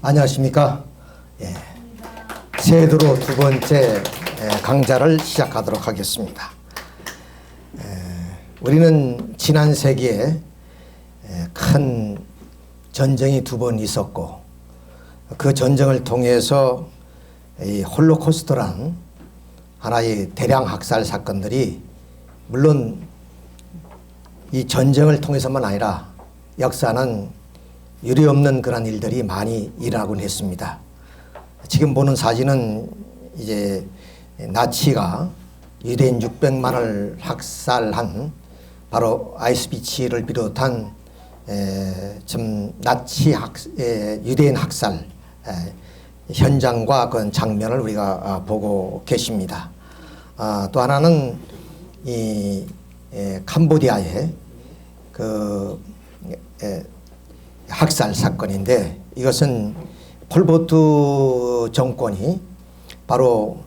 안녕하십니까. 세드로 두 번째 강좌를 시작하도록 하겠습니다. 우리는 지난 세기에 큰 전쟁이 두 번 있었고, 그 전쟁을 통해서 이 홀로코스트란 하나의 대량 학살 사건들이 물론 이 전쟁을 통해서만 아니라 역사는 유례없는 그런 일들이 많이 일어나곤 했습니다. 지금 보는 사진은 이제 나치가 유대인 600만을 학살한 바로 아이스비치를 비롯한 나치 유대인 학살 현장과 그 장면을 우리가 보고 계십니다. 또 하나는 이 캄보디아의 그 학살 사건인데, 이것은 폴포트 정권이 바로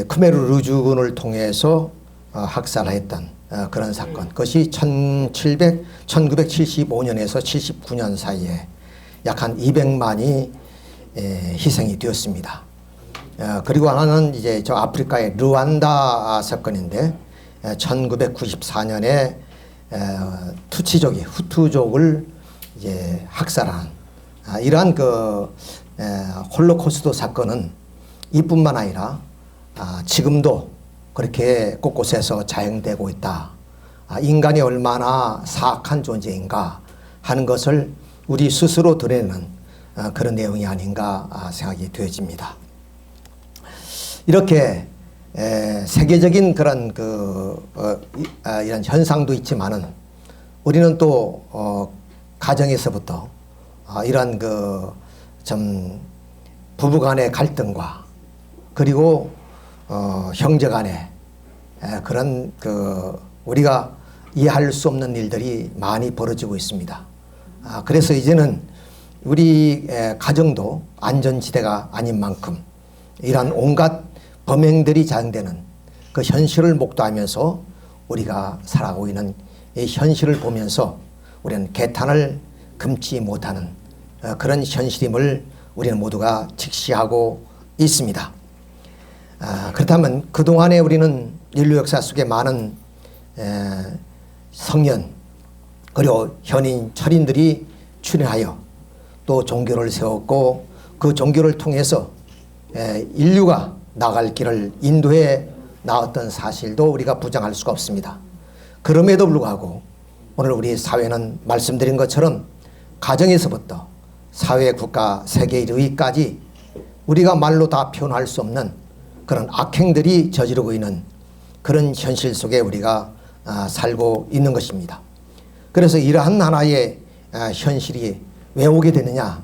크메르 루주군을 통해서 학살했던 그런 사건. 그것이 1975년에서 79년 사이에 약 한 200만이 희생이 되었습니다. 그리고 하나는 이제 저 아프리카의 르완다 사건인데, 1994년에 투치족이 후투족을 이제 학살한 이러한 그 홀로코스트 사건은 이뿐만 아니라 지금도 그렇게 곳곳에서 자행되고 있다. 인간이 얼마나 사악한 존재인가 하는 것을 우리 스스로 드러내는 그런 내용이 아닌가 생각이 되어집니다. 이렇게 세계적인 그런 이런 현상도 있지만은 우리는 또 가정에서부터 이런 좀 부부간의 갈등과 그리고 형제 간의 그런 우리가 이해할 수 없는 일들이 많이 벌어지고 있습니다. 그래서 이제는 우리 가정도 안전지대가 아닌 만큼 이러한 온갖 범행들이 자행되는 그 현실을 목도하면서 우리가 살아가고 있는 이 현실을 보면서 우리는 개탄을 금치 못하는 그런 현실임을 우리는 모두가 직시하고 있습니다. 그렇다면 그동안에 우리는 인류 역사 속에 많은 성현 그리고 현인 철인들이 출현하여 또 종교를 세웠고, 그 종교를 통해서 인류가 나갈 길을 인도해 나왔던 사실도 우리가 부정할 수가 없습니다. 그럼에도 불구하고 오늘 우리 사회는 말씀드린 것처럼 가정에서부터 사회, 국가, 세계 이르기까지 우리가 말로 다 표현할 수 없는 그런 악행들이 저지르고 있는 그런 현실 속에 우리가 살고 있는 것입니다. 그래서 이러한 하나의 현실이 왜 오게 되느냐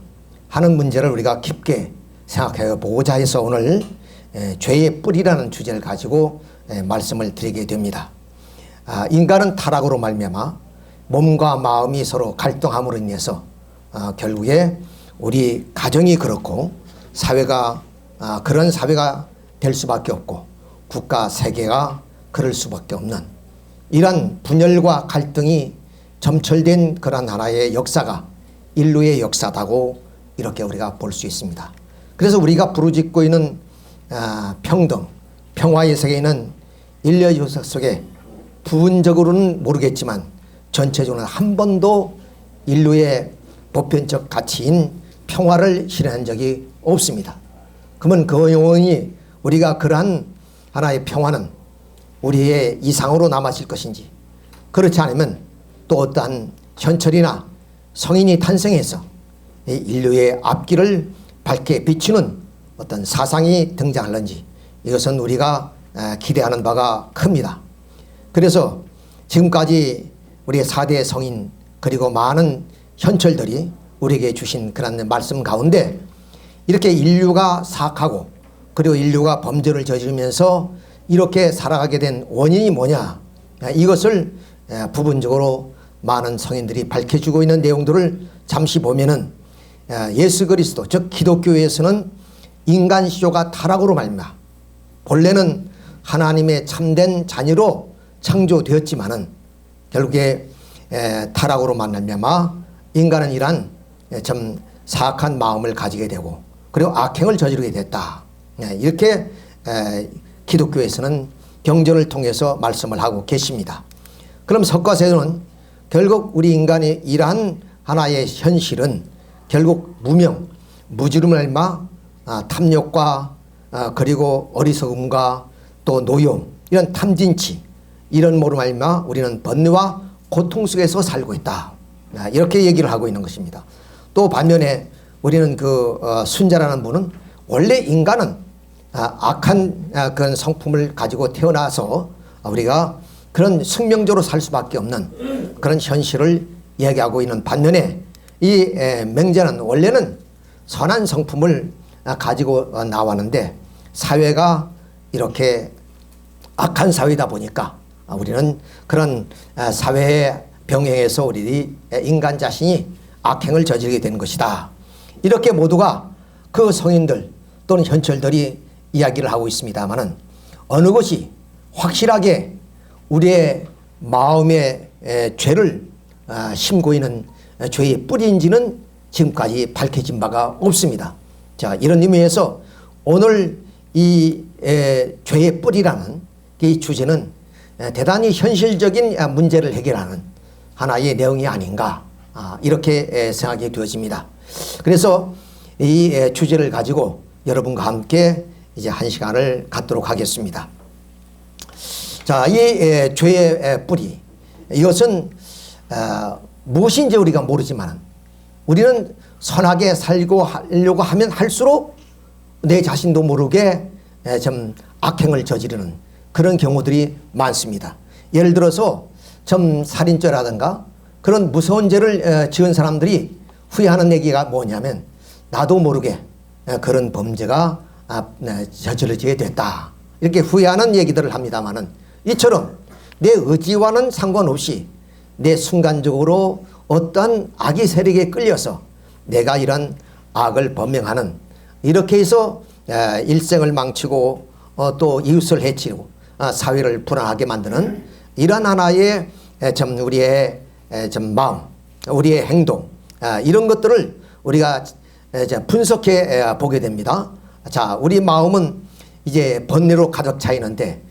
하는 문제를 우리가 깊게 생각해 보고자 해서 오늘 죄의 뿌리라는 주제를 가지고 말씀을 드리게 됩니다. 인간은 타락으로 말미암아 몸과 마음이 서로 갈등함으로 인해서 결국에 우리 가정이 그렇고 사회가 그런 사회가 될 수밖에 없고 국가 세계가 그럴 수밖에 없는 이런 분열과 갈등이 점철된 그런 하나의 역사가 인류의 역사다고 이렇게 우리가 볼 수 있습니다. 그래서 우리가 부르짖고 있는 평등, 평화의 세계는 인류 역사 속에 부분적으로는 모르겠지만 전체적으로는 한 번도 인류의 보편적 가치인 평화를 실현한 적이 없습니다. 그러면 그 영원히 우리가 그러한 하나의 평화는 우리의 이상으로 남아질 것인지, 그렇지 않으면 또 어떠한 현철이나 성인이 탄생해서 인류의 앞길을 밝게 비추는 어떤 사상이 등장할는지, 이것은 우리가 기대하는 바가 큽니다. 그래서 지금까지 우리의 4대 성인 그리고 많은 현철들이 우리에게 주신 그런 말씀 가운데 이렇게 인류가 사악하고 그리고 인류가 범죄를 저지르면서 이렇게 살아가게 된 원인이 뭐냐, 이것을 부분적으로 많은 성인들이 밝혀주고 있는 내용들을 잠시 보면은 예수 그리스도 즉 기독교에서는 인간 시조가 타락으로 말미암아 본래는 하나님의 참된 자녀로 창조되었지만은 결국에 타락으로 말미암아 인간은 이러한 참 사악한 마음을 가지게 되고 그리고 악행을 저지르게 됐다. 이렇게 기독교에서는 경전을 통해서 말씀을 하고 계십니다. 그럼 석가세도는 결국 우리 인간의 이러한 하나의 현실은 결국 무명, 무지름을 알마 탐욕과 그리고 어리석음과 또 노용, 이런 탐진치, 이런 모로 말마 우리는 번뇌와 고통 속에서 살고 있다. 이렇게 얘기를 하고 있는 것입니다. 또 반면에 우리는 그 순자라는 분은 원래 인간은 악한 그런 성품을 가지고 태어나서 우리가 그런 숙명적으로 살 수밖에 없는 그런 현실을 이야기하고 있는 반면에 이 맹자는 원래는 선한 성품을 가지고 나왔는데 사회가 이렇게 악한 사회다 보니까 우리는 그런 사회의 병행해서 우리 인간 자신이 악행을 저지르게 되는 것이다. 이렇게 모두가 그 성인들 또는 현철들이 이야기를 하고 있습니다만은 어느 것이 확실하게 우리의 마음에 죄를 심고 있는 죄의 뿌리인지는 지금까지 밝혀진 바가 없습니다. 자, 이런 의미에서 오늘 이 죄의 뿌리라는 이 주제는 대단히 현실적인 문제를 해결하는 하나의 내용이 아닌가 이렇게 생각이 되어집니다. 그래서 이 주제를 가지고 여러분과 함께 이제 한 시간을 갖도록 하겠습니다. 자, 이 죄의 뿌리, 이것은 무엇인지 우리가 모르지만 우리는 선하게 살고 하려고 하면 할수록 내 자신도 모르게 좀 악행을 저지르는 그런 경우들이 많습니다. 예를 들어서 좀 살인죄라든가 그런 무서운 죄를 지은 사람들이 후회하는 얘기가 뭐냐면 나도 모르게 그런 범죄가 저지러지게 됐다. 이렇게 후회하는 얘기들을 합니다만은 이처럼 내 의지와는 상관없이 내 순간적으로 어떤 악의 세력에 끌려서 내가 이런 악을 범행하는 이렇게 해서 일생을 망치고 또 이웃을 해치고 사회를 불안하게 만드는 이런 하나의 좀 우리의 좀 마음, 우리의 행동 이런 것들을 우리가 분석해 보게 됩니다. 자, 우리 마음은 이제 번뇌로 가득 차 있는데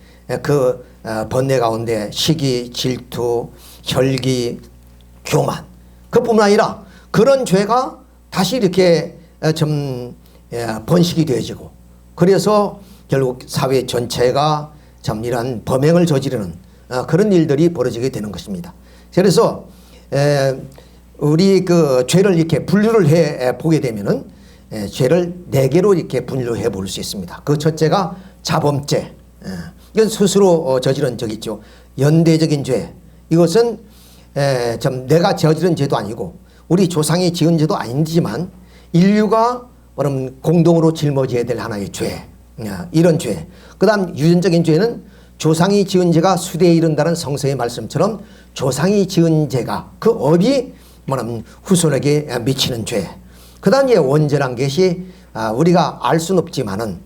그 번뇌 가운데 시기, 질투, 혈기, 교만 그뿐만 아니라 그런 죄가 다시 이렇게 좀 번식이 되어지고 그래서 결국 사회 전체가 참 이러한 범행을 저지르는 그런 일들이 벌어지게 되는 것입니다. 그래서 우리 그 죄를 이렇게 분류를 해 보게 되면은 죄를 4개로 이렇게 분류해 볼 수 있습니다. 그 첫째가 자범죄. 이건 스스로 저지른 적 있죠. 연대적인 죄. 이것은 좀 내가 저지른 죄도 아니고 우리 조상이 지은 죄도 아니지만 인류가 그럼 공동으로 짊어져야 될 하나의 죄. 이런 죄. 그 다음 유전적인 죄는 조상이 지은 죄가 수대에 이른다는 성서의 말씀처럼 조상이 지은 죄가 그 업이 뭐냐면 후손에게 미치는 죄. 그 다음 원죄란 것이 우리가 알 수는 없지만은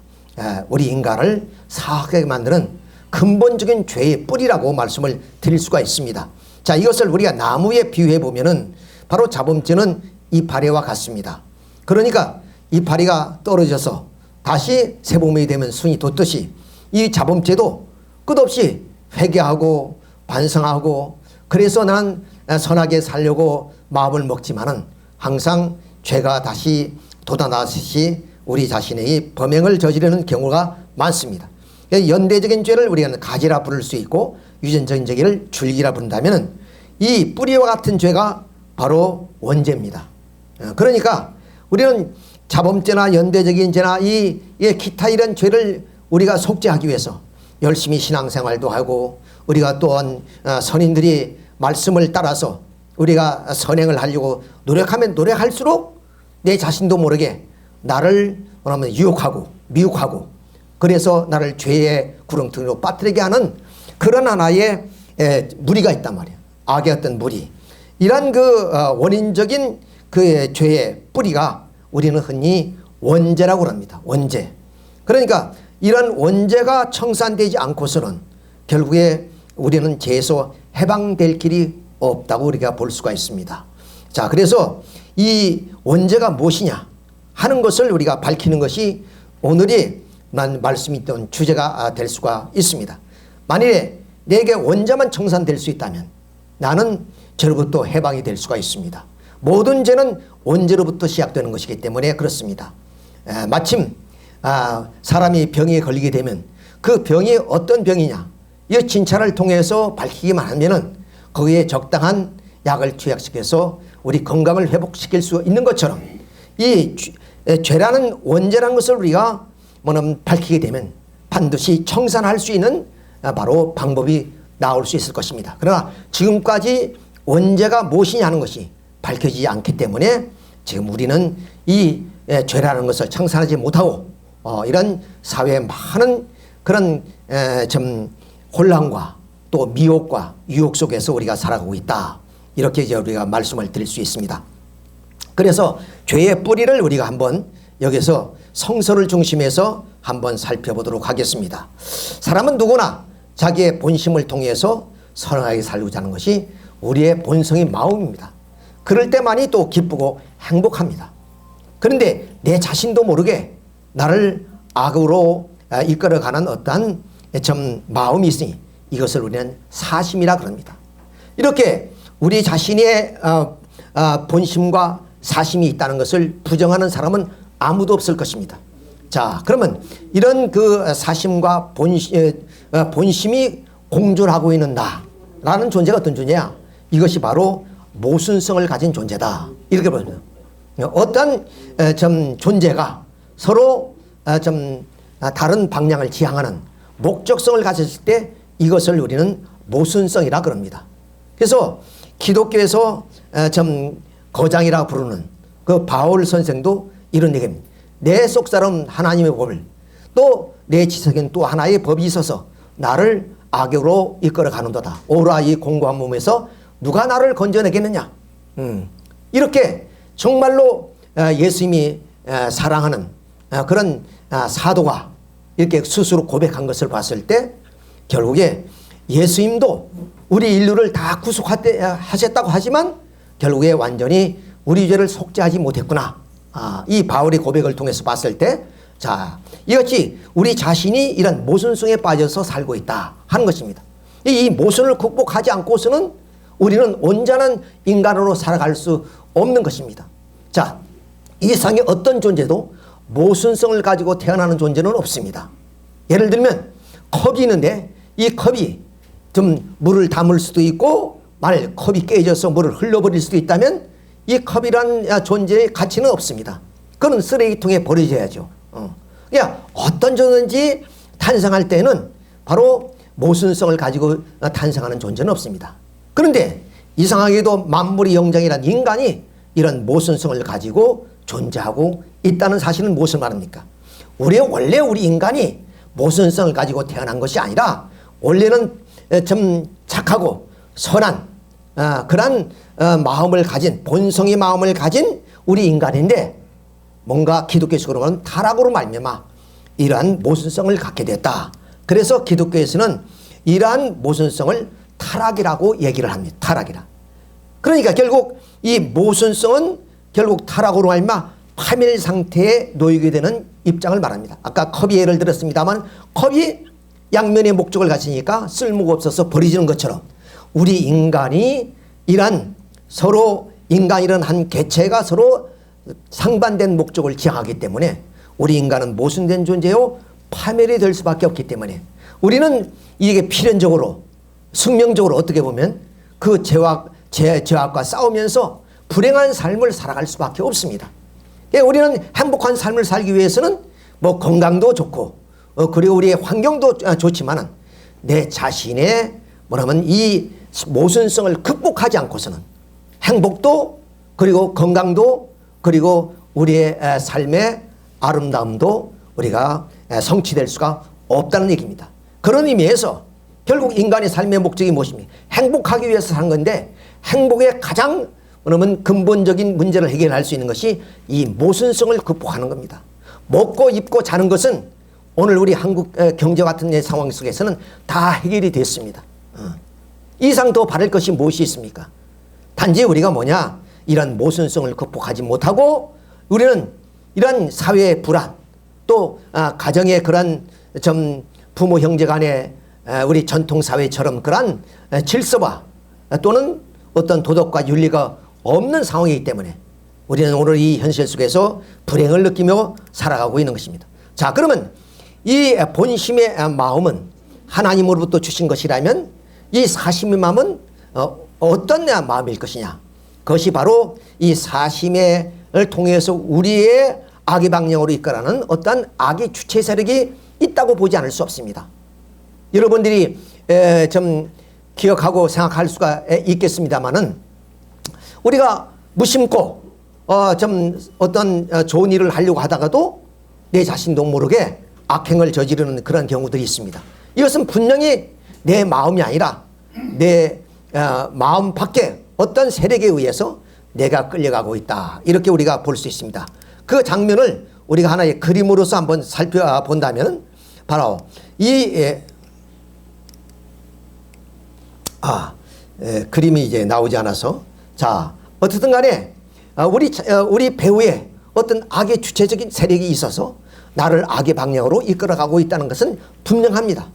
우리 인간을 사악하게 만드는 근본적인 죄의 뿌리라고 말씀을 드릴 수가 있습니다. 자, 이것을 우리가 나무에 비유해 보면은 바로 자범죄는 이파리와 같습니다. 그러니까 이파리가 떨어져서 다시 새봄이 되면 순이 돋듯이 이 자범죄도 끝없이 회개하고 반성하고 그래서 난 선하게 살려고 마음을 먹지만은 항상 죄가 다시 돋아나듯이 우리 자신의 범행을 저지르는 경우가 많습니다. 연대적인 죄를 우리는 가지라 부를 수 있고 유전적인 죄를 줄기라 부른다면 이 뿌리와 같은 죄가 바로 원죄입니다. 그러니까 우리는 자범죄나 연대적인 죄나 이 기타 이런 죄를 우리가 속죄하기 위해서 열심히 신앙생활도 하고 우리가 또한 선인들이 말씀을 따라서 우리가 선행을 하려고 노력하면 노력할수록 내 자신도 모르게 나를 뭐냐면 유혹하고 미혹하고 그래서 나를 죄의 구렁텅이로 빠뜨리게 하는 그런 하나의 무리가 있단 말이에요. 악의 어떤 무리. 이런 그 원인적인 그 죄의 뿌리가 우리는 흔히 원죄라고 합니다. 원죄. 그러니까 이런 원죄가 청산되지 않고서는 결국에 우리는 죄에서 해방될 길이 없다고 우리가 볼 수가 있습니다. 자, 그래서 이 원죄가 무엇이냐 하는 것을 우리가 밝히는 것이 오늘의 말씀이 있던 주제가 될 수가 있습니다. 만일에 내게 원죄만 청산될 수 있다면 나는 죄로부터 해방이 될 수가 있습니다. 모든 죄는 원죄로부터 시작되는 것이기 때문에 그렇습니다. 마침 사람이 병에 걸리게 되면 그 병이 어떤 병이냐 이 진찰을 통해서 밝히기만 하면은 거기에 적당한 약을 투약시켜서 우리 건강을 회복시킬 수 있는 것처럼 이 죄라는 원죄라는 것을 우리가 밝히게 되면 반드시 청산할 수 있는 바로 방법이 나올 수 있을 것입니다. 그러나 지금까지 원죄가 무엇이냐 하는 것이 밝혀지지 않기 때문에 지금 우리는 이 죄라는 것을 청산하지 못하고 이런 사회의 많은 그런 좀 혼란과 또 미혹과 유혹 속에서 우리가 살아가고 있다. 이렇게 이제 우리가 말씀을 드릴 수 있습니다. 그래서 죄의 뿌리를 우리가 한번 여기서 성서를 중심해서 한번 살펴보도록 하겠습니다. 사람은 누구나 자기의 본심을 통해서 선하게 살고자 하는 것이 우리의 본성의 마음입니다. 그럴 때만이 또 기쁘고 행복합니다. 그런데 내 자신도 모르게 나를 악으로 이끌어가는 어떠한 좀 마음이 있으니 이것을 우리는 사심이라 그럽니다. 이렇게 우리 자신의 본심과 사심이 있다는 것을 부정하는 사람은 아무도 없을 것입니다. 자, 그러면 이런 그 사심과 본심이 공존하고 있는 나라는 존재가 어떤 존재야? 이것이 바로 모순성을 가진 존재다. 이렇게 보면 어떤 좀 존재가 서로 좀 다른 방향을 지향하는 목적성을 가졌을 때 이것을 우리는 모순성이라 그럽니다. 그래서 기독교에서 좀 거장이라 부르는 그 바울 선생도 이런 얘기입니다. 내 속사람 하나님의 법을 또 내 지석엔 또 하나의 법이 있어서 나를 악으로 이끌어 가는도다. 오라 이 공고한 몸에서 누가 나를 건져내겠느냐. 이렇게 정말로 예수님이 사랑하는 그런 사도가 이렇게 스스로 고백한 것을 봤을 때 결국에 예수님도 우리 인류를 다 구속하셨다고 하지만 결국에 완전히 우리 죄를 속죄하지 못했구나. 이 바울의 고백을 통해서 봤을 때 자, 이것이 우리 자신이 이런 모순성에 빠져서 살고 있다 하는 것입니다. 이 모순을 극복하지 않고서는 우리는 온전한 인간으로 살아갈 수 없는 것입니다. 자, 이 세상에 어떤 존재도 모순성을 가지고 태어나는 존재는 없습니다. 예를 들면 컵이 있는데 이 컵이 좀 물을 담을 수도 있고 만일 컵이 깨져서 물을 흘려버릴 수도 있다면 이 컵이란 존재의 가치는 없습니다. 그건 쓰레기통에 버려져야죠. 그러니까 어떤 존재인지 탄생할 때는 바로 모순성을 가지고 탄생하는 존재는 없습니다. 그런데 이상하게도 만물의 영장이란 인간이 이런 모순성을 가지고 존재하고 있다는 사실은 무엇을 말합니까? 원래 우리 인간이 모순성을 가지고 태어난 것이 아니라 원래는 좀 착하고 선한 그런 마음을 가진 본성의 마음을 가진 우리 인간인데 뭔가 기독교식으로 말하면 타락으로 말미암아 이러한 모순성을 갖게 됐다. 그래서 기독교에서는 이러한 모순성을 타락이라고 얘기를 합니다. 타락이라. 그러니까 결국 이 모순성은 결국 타락으로 말미암아 파멸 상태에 놓이게 되는 입장을 말합니다. 아까 컵이 예를 들었습니다만 컵이 양면의 목적을 가지니까 쓸모가 없어서 버려지는 것처럼 우리 인간이 이런 서로 인간이란 한 개체가 서로 상반된 목적을 지향하기 때문에 우리 인간은 모순된 존재요 파멸이 될 수밖에 없기 때문에 우리는 이게 필연적으로 숙명적으로 어떻게 보면 그 죄악과 싸우면서 불행한 삶을 살아갈 수밖에 없습니다. 우리는 행복한 삶을 살기 위해서는 뭐 건강도 좋고 그리고 우리의 환경도 좋지만은 내 자신의 뭐라면 이 모순성을 극복하지 않고서는 행복도 그리고 건강도 그리고 우리의 삶의 아름다움도 우리가 성취될 수가 없다는 얘기입니다. 그런 의미에서 결국 인간의 삶의 목적이 무엇입니까? 행복하기 위해서 사는 건데 행복의 가장 그러면 근본적인 문제를 해결할 수 있는 것이 이 모순성을 극복하는 겁니다. 먹고 입고 자는 것은 오늘 우리 한국 경제 같은 상황 속에서는 다 해결이 됐습니다. 이상 더 바랄 것이 무엇이 있습니까? 단지 우리가 뭐냐? 이런 모순성을 극복하지 못하고 우리는 이런 사회의 불안 또 가정의 그런 좀 부모 형제 간의 우리 전통 사회처럼 그런 질서와 또는 어떤 도덕과 윤리가 없는 상황이기 때문에 우리는 오늘 이 현실 속에서 불행을 느끼며 살아가고 있는 것입니다. 자, 그러면 이 본심의 마음은 하나님으로부터 주신 것이라면 이 사심의 마음은 어떤 마음일 것이냐? 그것이 바로 이 사심을 통해서 우리의 악의 방향으로 이끌어가는 어떤 악의 주체 세력이 있다고 보지 않을 수 없습니다. 여러분들이 좀 기억하고 생각할 수가 있겠습니다만은 우리가 무심코 좀 어떤 좋은 일을 하려고 하다가도 내 자신도 모르게 악행을 저지르는 그런 경우들이 있습니다. 이것은 분명히 내 마음이 아니라 내 마음 밖에 어떤 세력에 의해서 내가 끌려가고 있다. 이렇게 우리가 볼 수 있습니다. 그 장면을 우리가 하나의 그림으로서 한번 살펴본다면 바로 이 그림이 이제 나오지 않아서 자 어쨌든 간에 우리 배우의 어떤 악의 주체적인 세력이 있어서 나를 악의 방향으로 이끌어가고 있다는 것은 분명합니다.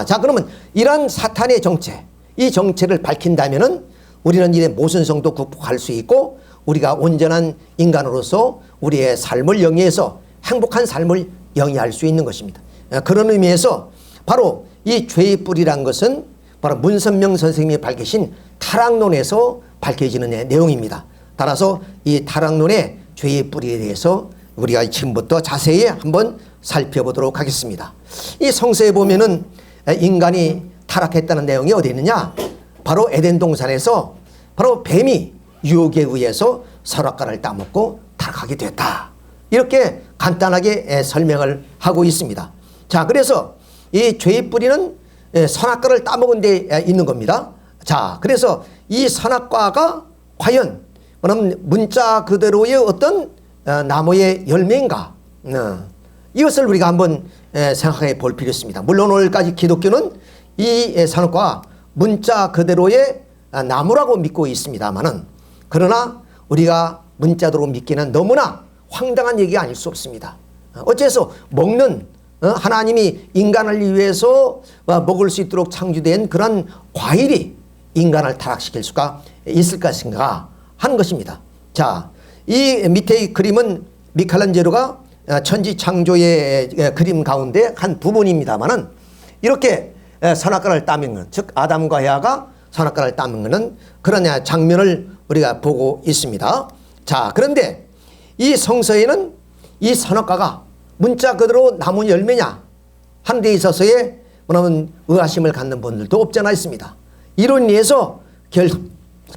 자 그러면 이러한 사탄의 정체 이 정체를 밝힌다면은 우리는 이의 모순성도 극복할 수 있고 우리가 온전한 인간으로서 우리의 삶을 영위해서 행복한 삶을 영위할 수 있는 것입니다. 그런 의미에서 바로 이 죄의 뿌리란 것은 바로 문선명 선생님이 밝히신 타락론에서 밝혀지는 내용입니다. 따라서 이 타락론의 죄의 뿌리에 대해서 우리가 지금부터 자세히 한번 살펴보도록 하겠습니다. 이 성서에 보면은 인간이 타락했다는 내용이 어디 있느냐? 바로 에덴 동산에서 바로 뱀이 유혹에 의해서 선악과를 따먹고 타락하게 됐다. 이렇게 간단하게 설명을 하고 있습니다. 자, 그래서 이 죄의 뿌리는 선악과를 따먹은 데 있는 겁니다. 자, 그래서 이 선악과가 과연 문자 그대로의 어떤 나무의 열매인가? 이것을 우리가 한번 생각해 볼 필요 있습니다. 물론 오늘까지 기독교는 이 선악과가 문자 그대로의 나무라고 믿고 있습니다만은 그러나 우리가 문자대로 믿기는 너무나 황당한 얘기가 아닐 수 없습니다. 어째서 먹는 하나님이 인간을 위해서 먹을 수 있도록 창조된 그런 과일이 인간을 타락시킬 수가 있을 것인가 하는 것입니다. 자, 이 밑에 그림은 미켈란젤로가 천지 창조의 그림 가운데 한 부분입니다만은 이렇게 선악과를 따먹는 즉 아담과 헤아가 선악과를 따먹는 그런 장면을 우리가 보고 있습니다. 자, 그런데 이 성서에는 이 선악과가 문자 그대로 나무 열매냐 하는 데 있어서의 뭐냐면 의아심을 갖는 분들도 없지 않아 있습니다. 이로 인해서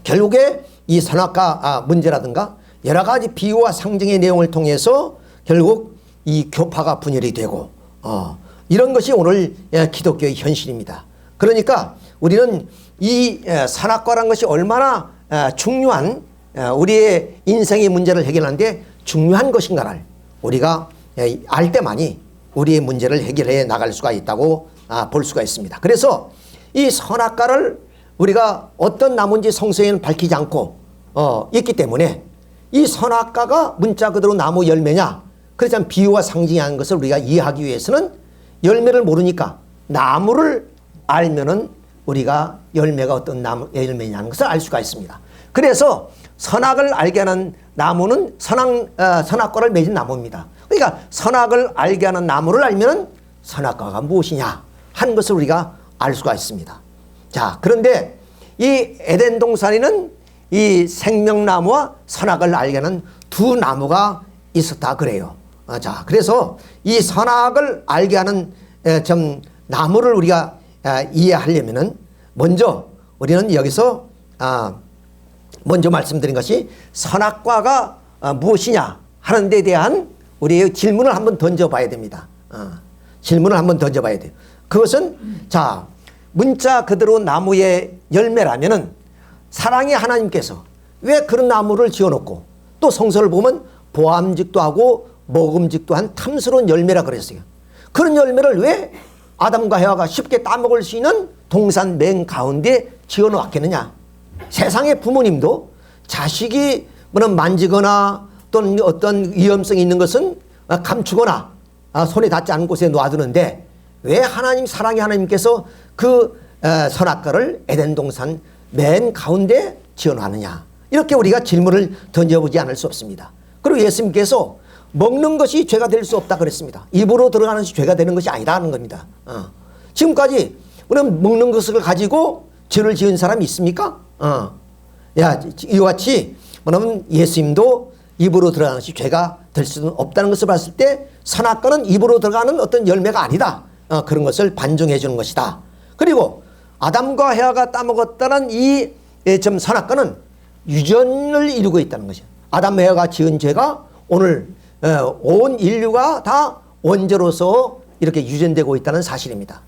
결국에 이 선악과 문제라든가 여러 가지 비유와 상징의 내용을 통해서 결국 이 교파가 분열이 되고 이런 것이 오늘 기독교의 현실입니다. 그러니까 우리는 이 선악과라는 것이 얼마나 중요한 우리의 인생의 문제를 해결하는데 중요한 것인가를 우리가 알 때만이 우리의 문제를 해결해 나갈 수가 있다고 볼 수가 있습니다. 그래서 이 선악과를 우리가 어떤 나무인지 성서에는 밝히지 않고 있기 때문에 이 선악과가 문자 그대로 나무 열매냐 그렇지만 비유와 상징이 하는 것을 우리가 이해하기 위해서는 열매를 모르니까 나무를 알면은 우리가 열매가 어떤 나무 열매냐는 것을 알 수가 있습니다. 그래서 선악을 알게 하는 나무는 선악과를 맺은 나무입니다. 그러니까 선악을 알게 하는 나무를 알면은 선악과가 무엇이냐 하는 것을 우리가 알 수가 있습니다. 자, 그런데 이 에덴 동산에는 이 생명나무와 선악을 알게 하는 두 나무가 있었다 그래요. 자, 그래서 이 선악을 알게 하는 좀 나무를 우리가 이해하려면은 먼저 우리는 여기서 먼저 말씀드린 것이 선악과가 무엇이냐 하는 데 대한 우리의 질문을 한번 던져봐야 됩니다. 질문을 한번 던져봐야 돼요. 그것은 자 문자 그대로 나무의 열매라면은 사랑의 하나님께서 왜 그런 나무를 지어놓고 또 성서를 보면 보암직도 하고 먹음직도 한 탐스러운 열매라 그랬어요. 그런 열매를 왜 아담과 헤아가 쉽게 따먹을 수 있는 동산 맹 가운데 지어놓았겠느냐. 세상의 부모님도 자식이 뭐는 만지거나 또는 어떤 위험성이 있는 것은 감추거나 손에 닿지 않은 곳에 놔두는데 왜 하나님 사랑의 하나님께서 그 선악과를 에덴 동산 맨 가운데 지어놨느냐, 이렇게 우리가 질문을 던져보지 않을 수 없습니다. 그리고 예수님께서 먹는 것이 죄가 될 수 없다 그랬습니다. 입으로 들어가는 것이 죄가 되는 것이 아니라는 겁니다. 지금까지 우리는 먹는 것을 가지고 죄를 지은 사람이 있습니까? 이와 같이 뭐냐면 예수님도 입으로 들어가는 것이 죄가 될 수는 없다는 것을 봤을 때 선악과는 입으로 들어가는 어떤 열매가 아니다, 그런 것을 반증해 주는 것이다. 그리고 아담과 헤아가 따먹었다는 이 선악과는 유전을 이루고 있다는 것이죠. 아담 헤아가 지은 죄가 오늘 온 인류가 다 원죄로서 이렇게 유전되고 있다는 사실입니다.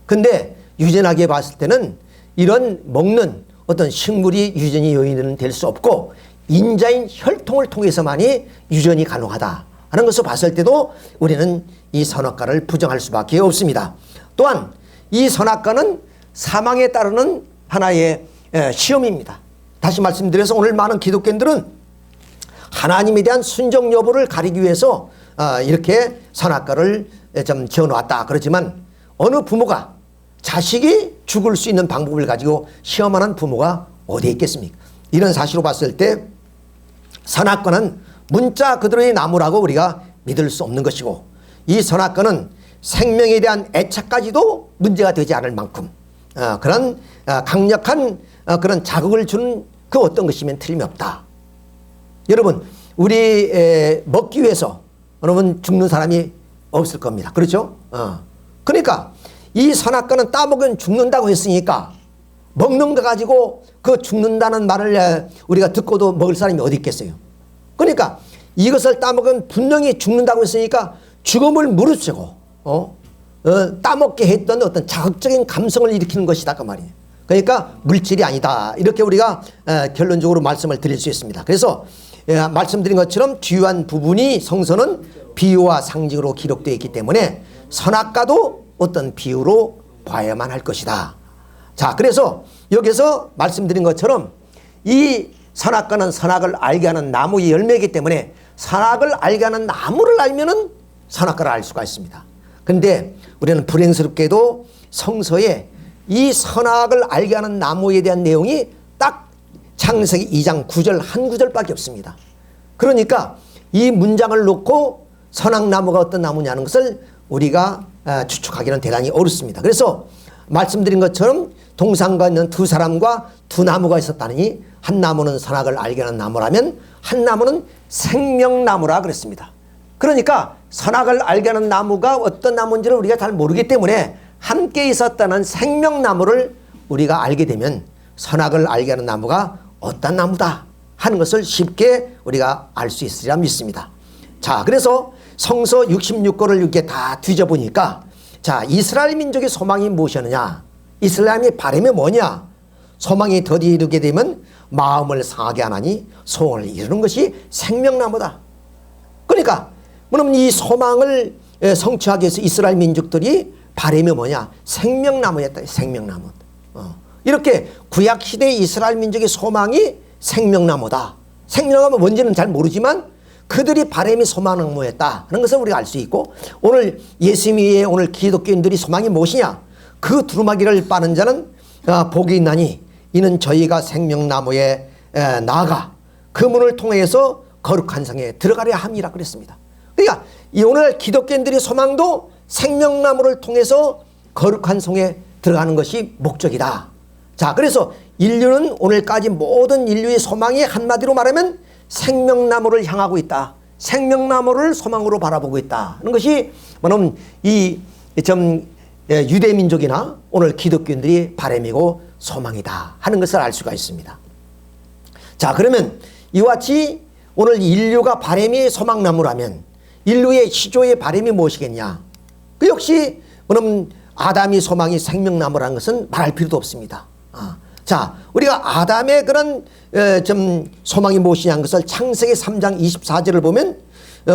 근데 유전하게 봤을 때는 이런 먹는 어떤 식물이 유전이 요인은 될 수 없고 인자인 혈통을 통해서만이 유전이 가능하다 하는 것을 봤을 때도 우리는 이 선악과를 부정할 수밖에 없습니다. 또한 이 선악과는 사망에 따르는 하나의 시험입니다. 다시 말씀드려서 오늘 많은 기독교인들은 하나님에 대한 순종 여부를 가리기 위해서 이렇게 선악과를 좀 지어놓았다 그렇지만 어느 부모가 자식이 죽을 수 있는 방법을 가지고 시험하는 부모가 어디에 있겠습니까? 이런 사실로 봤을 때 선악과는 문자 그대로의 나무라고 우리가 믿을 수 없는 것이고 이 선악과는 생명에 대한 애착까지도 문제가 되지 않을 만큼 그런 강력한 그런 자극을 주는 그 어떤 것이면 틀림이 없다. 여러분 우리 먹기 위해서 여러분 죽는 사람이 없을 겁니다. 그렇죠? 그러니까 이 선악과는 따먹으면 죽는다고 했으니까 먹는 거 가지고 그 죽는다는 말을 우리가 듣고도 먹을 사람이 어디 있겠어요? 그러니까 이것을 따먹으면 분명히 죽는다고 했으니까 죽음을 무릅쓰고 따먹게 했던 어떤 자극적인 감성을 일으키는 것이다 그 말이에요. 그러니까 물질이 아니다, 이렇게 우리가 결론적으로 말씀을 드릴 수 있습니다. 그래서 말씀드린 것처럼 주요한 부분이 성서는 비유와 상징으로 기록되어 있기 때문에 선악과도 어떤 비유로 봐야만 할 것이다. 자, 그래서 여기서 말씀드린 것처럼 이 선악과는 선악을 알게 하는 나무의 열매이기 때문에 선악을 알게 하는 나무를 알면은 선악과를 알 수가 있습니다. 근데 우리는 불행스럽게도 성서에 이 선악을 알게 하는 나무에 대한 내용이 딱 창세기 2장 9절 한 구절밖에 없습니다. 그러니까 이 문장을 놓고 선악나무가 어떤 나무냐는 것을 우리가 추측하기는 대단히 어렵습니다. 그래서 말씀드린 것처럼 동산과 있는 두 사람과 두 나무가 있었다니 한 나무는 선악을 알게 하는 나무라면 한 나무는 생명나무라 그랬습니다. 그러니까 선악을 알게 하는 나무가 어떤 나무인지를 우리가 잘 모르기 때문에 함께 있었다는 생명나무를 우리가 알게 되면 선악을 알게 하는 나무가 어떤 나무다 하는 것을 쉽게 우리가 알 수 있으리라 믿습니다. 자, 그래서 성서 66권을 이렇게 다 뒤져보니까 자, 이스라엘 민족의 소망이 무엇이었느냐, 이스라엘의 바람이 뭐냐, 소망이 더디 이루게 되면 마음을 상하게 하나니 소원을 이루는 것이 생명나무다. 그러니까 그러면 이 소망을 성취하기 위해서 이스라엘 민족들이 바람이 뭐냐, 생명나무였다. 생명나무. 이렇게 구약시대의 이스라엘 민족의 소망이 생명나무다. 생명나무가 뭔지는 잘 모르지만 그들이 바람이 소망나무였다 하는 것을 우리가 알 수 있고, 오늘 예수님의 오늘 기독교인들이 소망이 무엇이냐, 그 두루마기를 빠는 자는 복이 있나니 이는 저희가 생명나무에 나아가 그 문을 통해서 거룩한 성에 들어가려 함이라 그랬습니다. 그러니까 이 오늘 기독교인들의 소망도 생명나무를 통해서 거룩한 성에 들어가는 것이 목적이다. 자, 그래서 인류는 오늘까지 모든 인류의 소망이 한마디로 말하면 생명나무를 향하고 있다. 생명나무를 소망으로 바라보고 있다 하는 것이 뭐냐면 이 유대민족이나 오늘 기독교인들이 바람이고 소망이다 하는 것을 알 수가 있습니다. 자, 그러면 이와 같이 오늘 인류가 바람이 소망나무라면 인류의 시조의 바람이 무엇이겠냐? 그 역시 그럼 아담이 소망이 생명나무라는 것은 말할 필요도 없습니다. 자, 우리가 아담의 그런 소망이 무엇이냐는 것을 창세기 3장 24절을 보면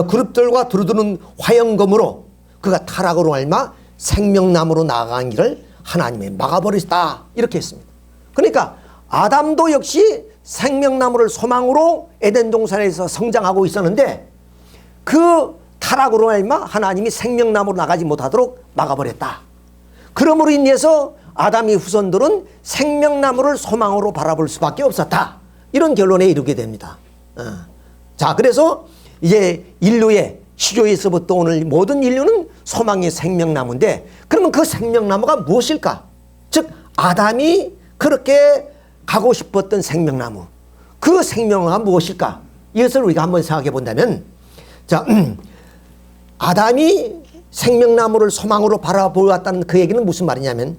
그룹들과 두루두는 화영검으로 그가 타락으로 말미암아 생명나무로 나아간 길을 하나님이 막아버리셨다 이렇게 했습니다. 그러니까 아담도 역시 생명나무를 소망으로 에덴 동산에서 성장하고 있었는데 그 타락으로 말미암아 하나님이 생명나무로 나가지 못하도록 막아버렸다. 그러므로 인해서 아담의 후손들은 생명나무를 소망으로 바라볼 수밖에 없었다. 이런 결론에 이르게 됩니다. 자, 그래서 이제 인류의 시조에서부터 오늘 모든 인류는 소망의 생명나무인데, 그러면 그 생명나무가 무엇일까? 즉 아담이 그렇게 가고 싶었던 생명나무, 그 생명나무가 무엇일까? 이것을 우리가 한번 생각해 본다면, 자, 아담이 생명나무를 소망으로 바라보았다는 그 얘기는 무슨 말이냐면,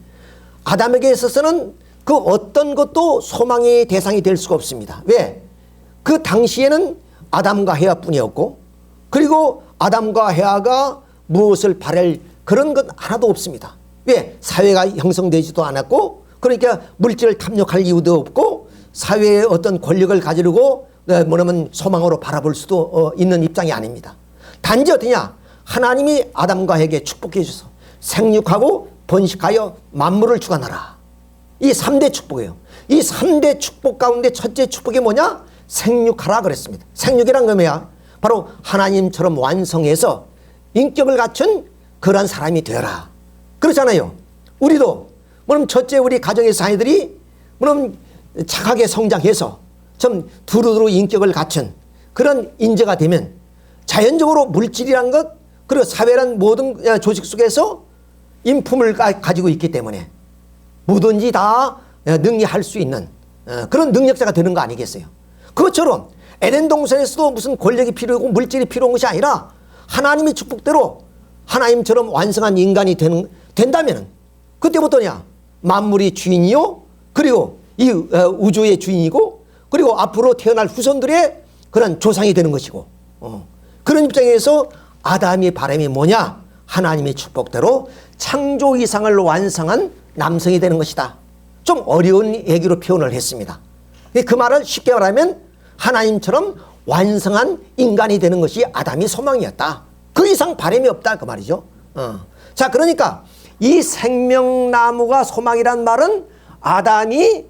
아담에게 있어서는 그 어떤 것도 소망의 대상이 될 수가 없습니다. 왜? 그 당시에는 아담과 해와뿐이었고, 그리고 아담과 해와가 무엇을 바랄 그런 것 하나도 없습니다. 왜? 사회가 형성되지도 않았고, 그러니까 물질을 탐욕할 이유도 없고, 사회의 어떤 권력을 가지려고 뭐냐면 소망으로 바라볼 수도 있는 입장이 아닙니다. 단지 어떠냐? 하나님이 아담과 해에게 축복해 주셔서 생육하고 번식하여 만물을 주관하라. 이 3대 축복이에요. 이 3대 축복 가운데 첫째 축복이 뭐냐? 생육하라 그랬습니다. 생육이란 건 뭐야? 바로 하나님처럼 완성해서 인격을 갖춘 그런 사람이 되어라. 그렇잖아요. 우리도 뭐냐면 첫째 우리 가정의 사이들이 뭐냐면 착하게 성장해서 좀 두루두루 인격을 갖춘 그런 인재가 되면 자연적으로 물질이란 것, 그리고 사회란 모든 조직 속에서 인품을 가지고 있기 때문에 뭐든지 다 능리할 수 있는 그런 능력자가 되는 거 아니겠어요? 그것처럼 에덴 동산에서도 무슨 권력이 필요하고 물질이 필요한 것이 아니라 하나님의 축복대로 하나님처럼 완성한 인간이 된다면 그때부터냐? 만물의 주인이요, 그리고 이 우주의 주인이고, 그리고 앞으로 태어날 후손들의 그런 조상이 되는 것이고, 그런 입장에서 아담의 바람이 뭐냐? 하나님의 축복대로 창조 이상을 완성한 남성이 되는 것이다. 좀 어려운 얘기로 표현을 했습니다. 그 말을 쉽게 말하면 하나님처럼 완성한 인간이 되는 것이 아담의 소망이었다. 그 이상 바람이 없다 그 말이죠. 자, 그러니까 이 생명나무가 소망이란 말은 아담이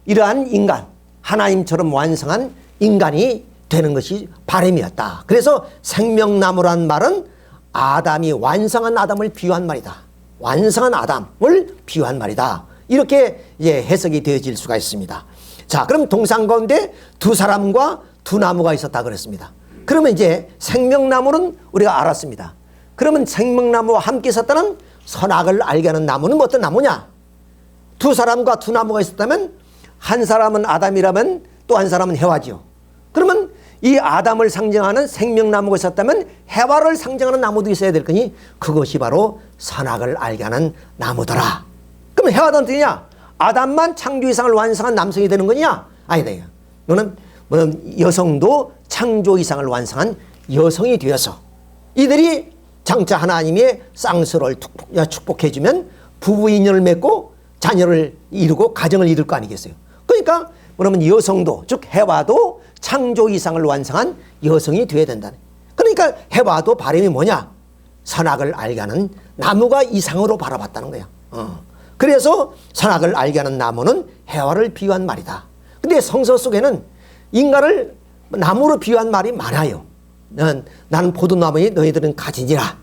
이러한 인간, 하나님처럼 완성한 인간이 되는 것이 바람이었다. 그래서 생명나무란 말은 아담이 완성한 아담을 비유한 말이다. 완성한 아담을 비유한 말이다. 이렇게 해석이 되어질 수가 있습니다. 자, 그럼 동산 가운데 두 사람과 두 나무가 있었다 그랬습니다. 그러면 이제 생명나무는 우리가 알았습니다. 그러면 생명나무와 함께 있었다는 선악을 알게 하는 나무는 어떤 나무냐? 두 사람과 두 나무가 있었다면 한 사람은 아담이라면 또 한 사람은 해와지요. 그러면 이 아담을 상징하는 생명나무가 있었다면 해와를 상징하는 나무도 있어야 될 거니 그것이 바로 선악을 알게 하는 나무더라. 그러면 해와는 어떠냐? 아담만 창조 이상을 완성한 남성이 되는 거냐? 아니다. 너는 여성도 창조 이상을 완성한 여성이 되어서 이들이 장차 하나님의 쌍수를 축복해주면 부부 인연을 맺고 자녀를 이루고 가정을 이룰 거 아니겠어요? 그러니까 그러면 여성도, 즉 해와도 창조 이상을 완성한 여성이 되어야 된다네. 그러니까 해와도 바람이 뭐냐? 선악을 알게 하는 나무가 이상으로 바라봤다는 거야. 그래서 선악을 알게 하는 나무는 해와를 비유한 말이다. 근데 성서 속에는 인간을 나무로 비유한 말이 많아요. 나는 포도나무니 너희들은 가지니라.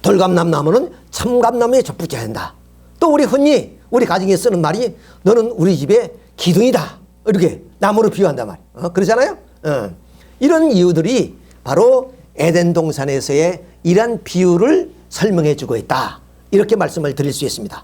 돌감람 나무는 참감나무에 접붙여야 한다. 또 우리 흔히 우리 가정에 쓰는 말이 너는 우리 집의 기둥이다. 이렇게 나무로 비유한단 말이에요. 그러잖아요. 이런 이유들이 바로 에덴 동산에서의 이런 비유를 설명해 주고 있다. 이렇게 말씀을 드릴 수 있습니다.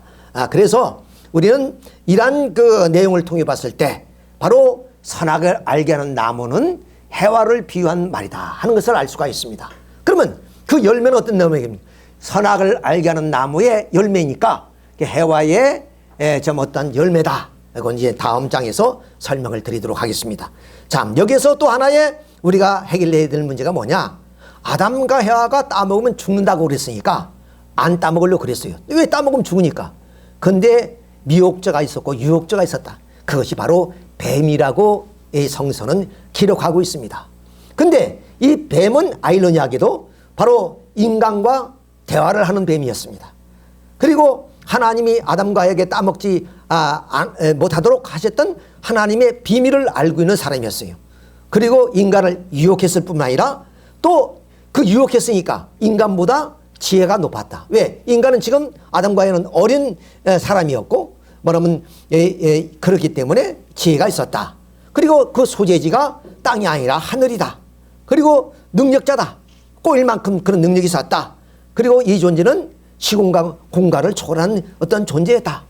그래서 우리는 이러한 그 내용을 통해 봤을 때 바로 선악을 알게 하는 나무는 해와를 비유한 말이다 하는 것을 알 수가 있습니다. 그러면 그 열매는 어떤 열매입니까? 선악을 알게 하는 나무의 열매니까 해와의 좀 어떤 열매다. 이건 이제 다음 장에서 설명을 드리도록 하겠습니다. 자, 여기서 또 하나의 우리가 해결해야 될 문제가 뭐냐? 아담과 해와가 따먹으면 죽는다고 그랬으니까 안 따먹으려고 그랬어요. 왜 따먹으면 죽으니까? 근데 미혹자가 있었고 유혹자가 있었다. 그것이 바로 뱀이라고 이 성서는 기록하고 있습니다. 근데 이 뱀은 아이러니하게도 바로 인간과 대화를 하는 뱀이었습니다. 그리고 하나님이 아담과 해에게 따먹지 못하도록 하셨던 하나님의 비밀을 알고 있는 사람이었어요. 그리고 인간을 유혹했을 뿐만 아니라 또 그 유혹했으니까 인간보다 지혜가 높았다. 왜? 인간은 지금 아담과 에는 어린 사람이었고 뭐냐면 그렇기 때문에 지혜가 있었다. 그리고 그 소재지가 땅이 아니라 하늘이다. 그리고 능력자다. 꼬일 만큼 그런 능력이 있었다. 그리고 이 존재는 시공간 공간을 초월한 어떤 존재였다.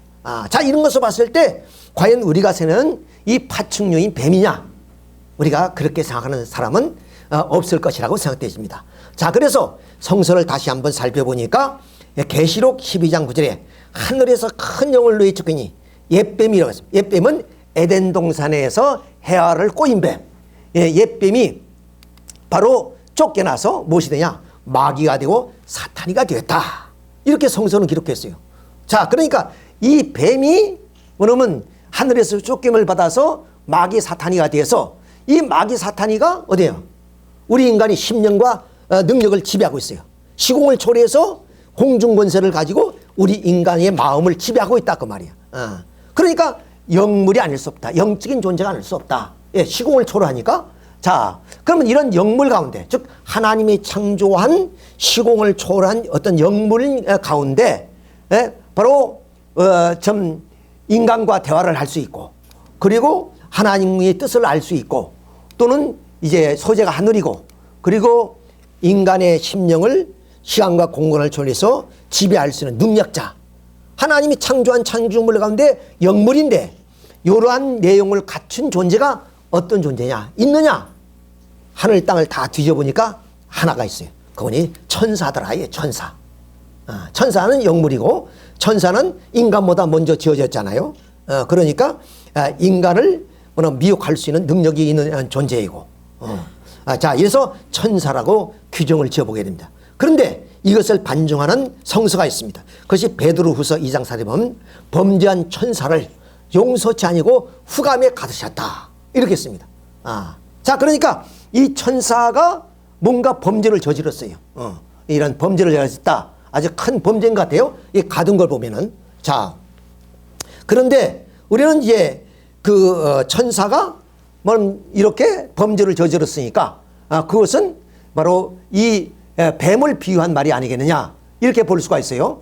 자, 이런 것을 봤을 때 과연 우리가 세는 이 파충류인 뱀이냐? 우리가 그렇게 생각하는 사람은 없을 것이라고 생각되십니다. 자, 그래서 성서를 다시 한번 살펴보니까 계시록 12장 9절에 하늘에서 큰 영을 누이 쫓기니 옛뱀이라고 했습니다. 옛뱀은 에덴 동산에서 헤아를 꼬인 뱀. 옛뱀이 바로 쫓겨나서 무엇이 되냐? 마귀가 되고 사탄이가 되었다. 이렇게 성서는 기록했어요. 자, 그러니까 이 뱀이 뭐냐면 하늘에서 쫓김을 받아서 마귀 사탄이가 되어서 이 마귀 사탄이가 어디예요? 우리 인간이 심령과 능력을 지배하고 있어요. 시공을 초래해서 공중 권세를 가지고 우리 인간의 마음을 지배하고 있다 그 말이야. 그러니까 영물이 아닐 수 없다. 영적인 존재가 아닐 수 없다. 시공을 초월하니까. 자, 그러면 이런 영물 가운데, 즉 하나님이 창조한 시공을 초월한 어떤 영물 가운데 바로 좀 인간과 대화를 할 수 있고, 그리고 하나님의 뜻을 알 수 있고, 또는 이제 소재가 하늘이고, 그리고 인간의 심령을 시간과 공간을 초월해서 지배할 수 있는 능력자, 하나님이 창조한 창조물 가운데 영물인데 이러한 내용을 갖춘 존재가 어떤 존재냐? 있느냐? 하늘 땅을 다 뒤져보니까 하나가 있어요. 그분이 천사더라. 천사. 천사는 영물이고 천사는 인간보다 먼저 지어졌잖아요. 그러니까 인간을 미혹할 수 있는 능력이 있는 존재이고. 자, 이래서 천사라고 규정을 지어보게 됩니다. 그런데 이것을 반증하는 성서가 있습니다. 그것이 베드로후서 2장 4절에 보면 범죄한 천사를 용서치 아니고 흑암에 가두셨다. 이렇게 씁니다. 자, 그러니까 이 천사가 뭔가 범죄를 저질렀어요. 이런 범죄를 저질렀다. 아주 큰 범죄인 것 같아요. 이 가둔 걸 보면은. 자, 그런데 우리는 이제 그 천사가 뭐 이렇게 범죄를 저질렀으니까 그것은 바로 이 뱀을 비유한 말이 아니겠느냐 이렇게 볼 수가 있어요.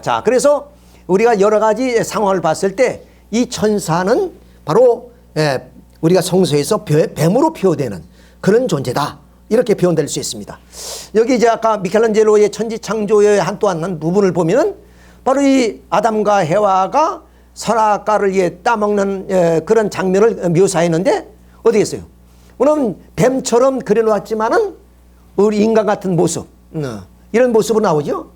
자, 그래서 우리가 여러 가지 상황을 봤을 때 이 천사는 바로 우리가 성서에서 뱀으로 표현되는 그런 존재다 이렇게 표현될 수 있습니다. 여기 이제 아까 미켈란젤로의 천지창조의 또한 한 부분을 보면은 바로 이 아담과 해와가 선악과를 따먹는 그런 장면을 묘사했는데 어디 있어요? 물론 뱀처럼 그려놓았지만은 우리 인간 같은 모습, 이런 모습으로 나오죠.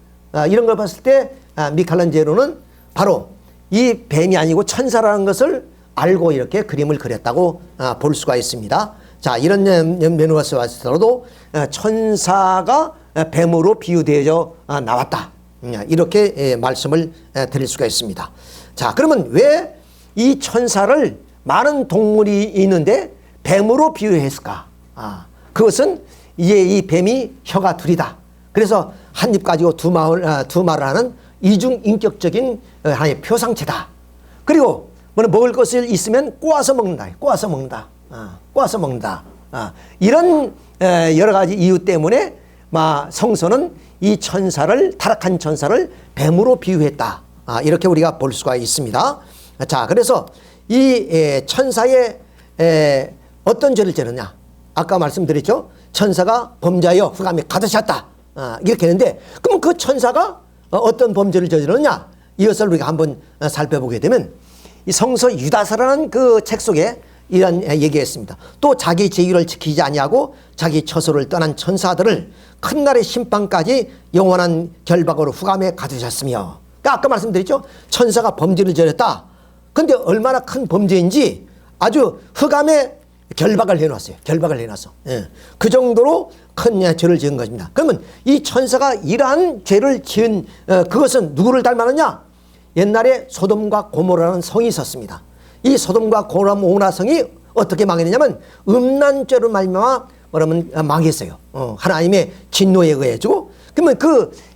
이런 걸 봤을 때 미켈란젤로는 바로 이 뱀이 아니고 천사라는 것을 알고 이렇게 그림을 그렸다고 볼 수가 있습니다. 자, 이런 면에서 봤더라도 천사가 뱀으로 비유되어져 나왔다. 이렇게 말씀을 드릴 수가 있습니다. 자, 그러면 왜 이 천사를 많은 동물이 있는데 뱀으로 비유했을까? 그것은 이제 이 뱀이 혀가 둘이다. 그래서 한 입 가지고 두 말을 하는 이중인격적인 하나의 표상체다. 그리고 먹을 것을 있으면 꼬아서 먹는다. 꼬아서 먹는다. 꼬아서 먹는다. 이런 여러 가지 이유 때문에 성서는 이 천사를, 타락한 천사를 뱀으로 비유했다. 이렇게 우리가 볼 수가 있습니다. 자, 그래서 이 천사의 어떤 죄를 지었느냐? 아까 말씀드렸죠. 천사가 범죄하여 흑암에 가두셨다. 이렇게 했는데, 그럼 그 천사가 어떤 범죄를 저질렀냐? 이것을 우리가 한번 살펴보게 되면 이 성서 유다서라는 그 책 속에 이런 얘기했습니다. 또 자기 제의를 지키지 아니하고 자기 처소를 떠난 천사들을 큰 날의 심판까지 영원한 결박으로 흑암에 가두셨으며. 그러니까 아까 말씀드렸죠. 천사가 범죄를 저질렀다. 근데 얼마나 큰 범죄인지 아주 흑암에 결박을 해놨어요. 결박을 해놨어. 그 정도로 큰 죄를 지은 것입니다. 그러면 이 천사가 이러한 죄를 지은 그것은 누구를 닮았느냐? 옛날에 소돔과 고모라는 성이 있었습니다. 이 소돔과 고모라 성이 어떻게 망했느냐면 음란죄로 말미암아 망했어요. 하나님의 진노에 의해가지고. 그러면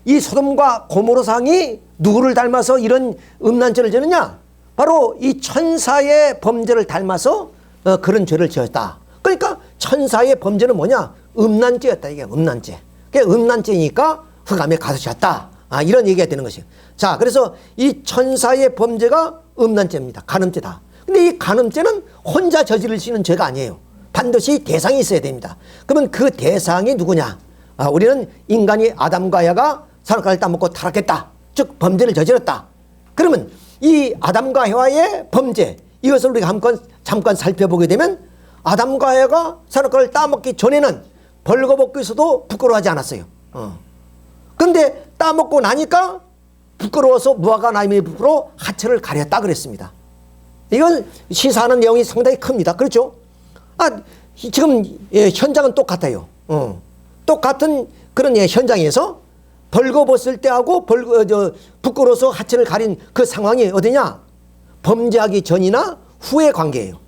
이 소돔과 고모라 성이 누구를 닮아서 이런 음란죄를 지느냐? 바로 이 천사의 범죄를 닮아서 그런 죄를 지었다. 그러니까 천사의 범죄는 뭐냐? 음란죄였다. 이게 음란죄. 그게 음란죄니까 흑암에 가두셨다. 이런 얘기가 되는 것이에요. 자, 그래서 이 천사의 범죄가 음란죄입니다. 간음죄다. 근데 이 간음죄는 혼자 저지를 수 있는 죄가 아니에요. 반드시 대상이 있어야 됩니다. 그러면 그 대상이 누구냐? 우리는 인간이 아담과 야가 선악과를 따먹고 타락했다. 즉 범죄를 저질렀다. 그러면 이 아담과 해와의 범죄, 이것을 우리가 잠깐 살펴보게 되면 아담과 해와가 선악과를 따먹기 전에는 벌거벗고 있어도 부끄러워하지 않았어요. 그런데 따먹고 나니까 부끄러워서 무화과 나무에 부풀어 하체를 가렸다 그랬습니다. 이건 시사하는 내용이 상당히 큽니다. 그렇죠? 지금 현장은 똑같아요. 똑같은 그런 현장에서 벌거벗을 때하고 부끄러워서 하체를 가린 그 상황이 어디냐? 범죄하기 전이나 후의 관계예요.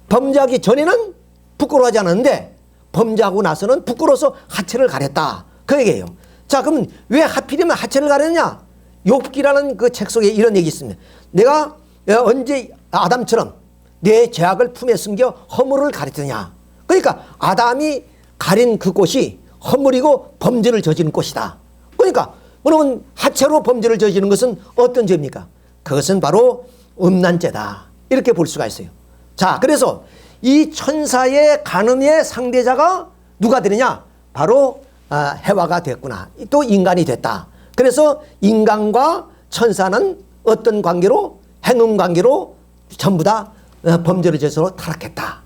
범죄하기 전에는 부끄러워하지 않았는데 범죄하고 나서는 부끄러워서 하체를 가렸다. 그 얘기예요. 자, 그러면 왜 하필이면 하체를 가렸냐? 욥기라는 그 책 속에 이런 얘기 있습니다. 내가 언제 아담처럼 내 죄악을 품에 숨겨 허물을 가렸느냐? 그러니까 아담이 가린 그곳이 허물이고 범죄를 저지른 곳이다. 그러니까 그러면 하체로 범죄를 저지른 것은 어떤 죄입니까? 그것은 바로 음란죄다. 이렇게 볼 수가 있어요. 자, 그래서 이 천사의 간음의 상대자가 누가 되느냐? 바로 해와가 됐구나. 또 인간이 됐다. 그래서 인간과 천사는 어떤 관계로? 행음 관계로 전부 다 범죄를 저질러 타락했다.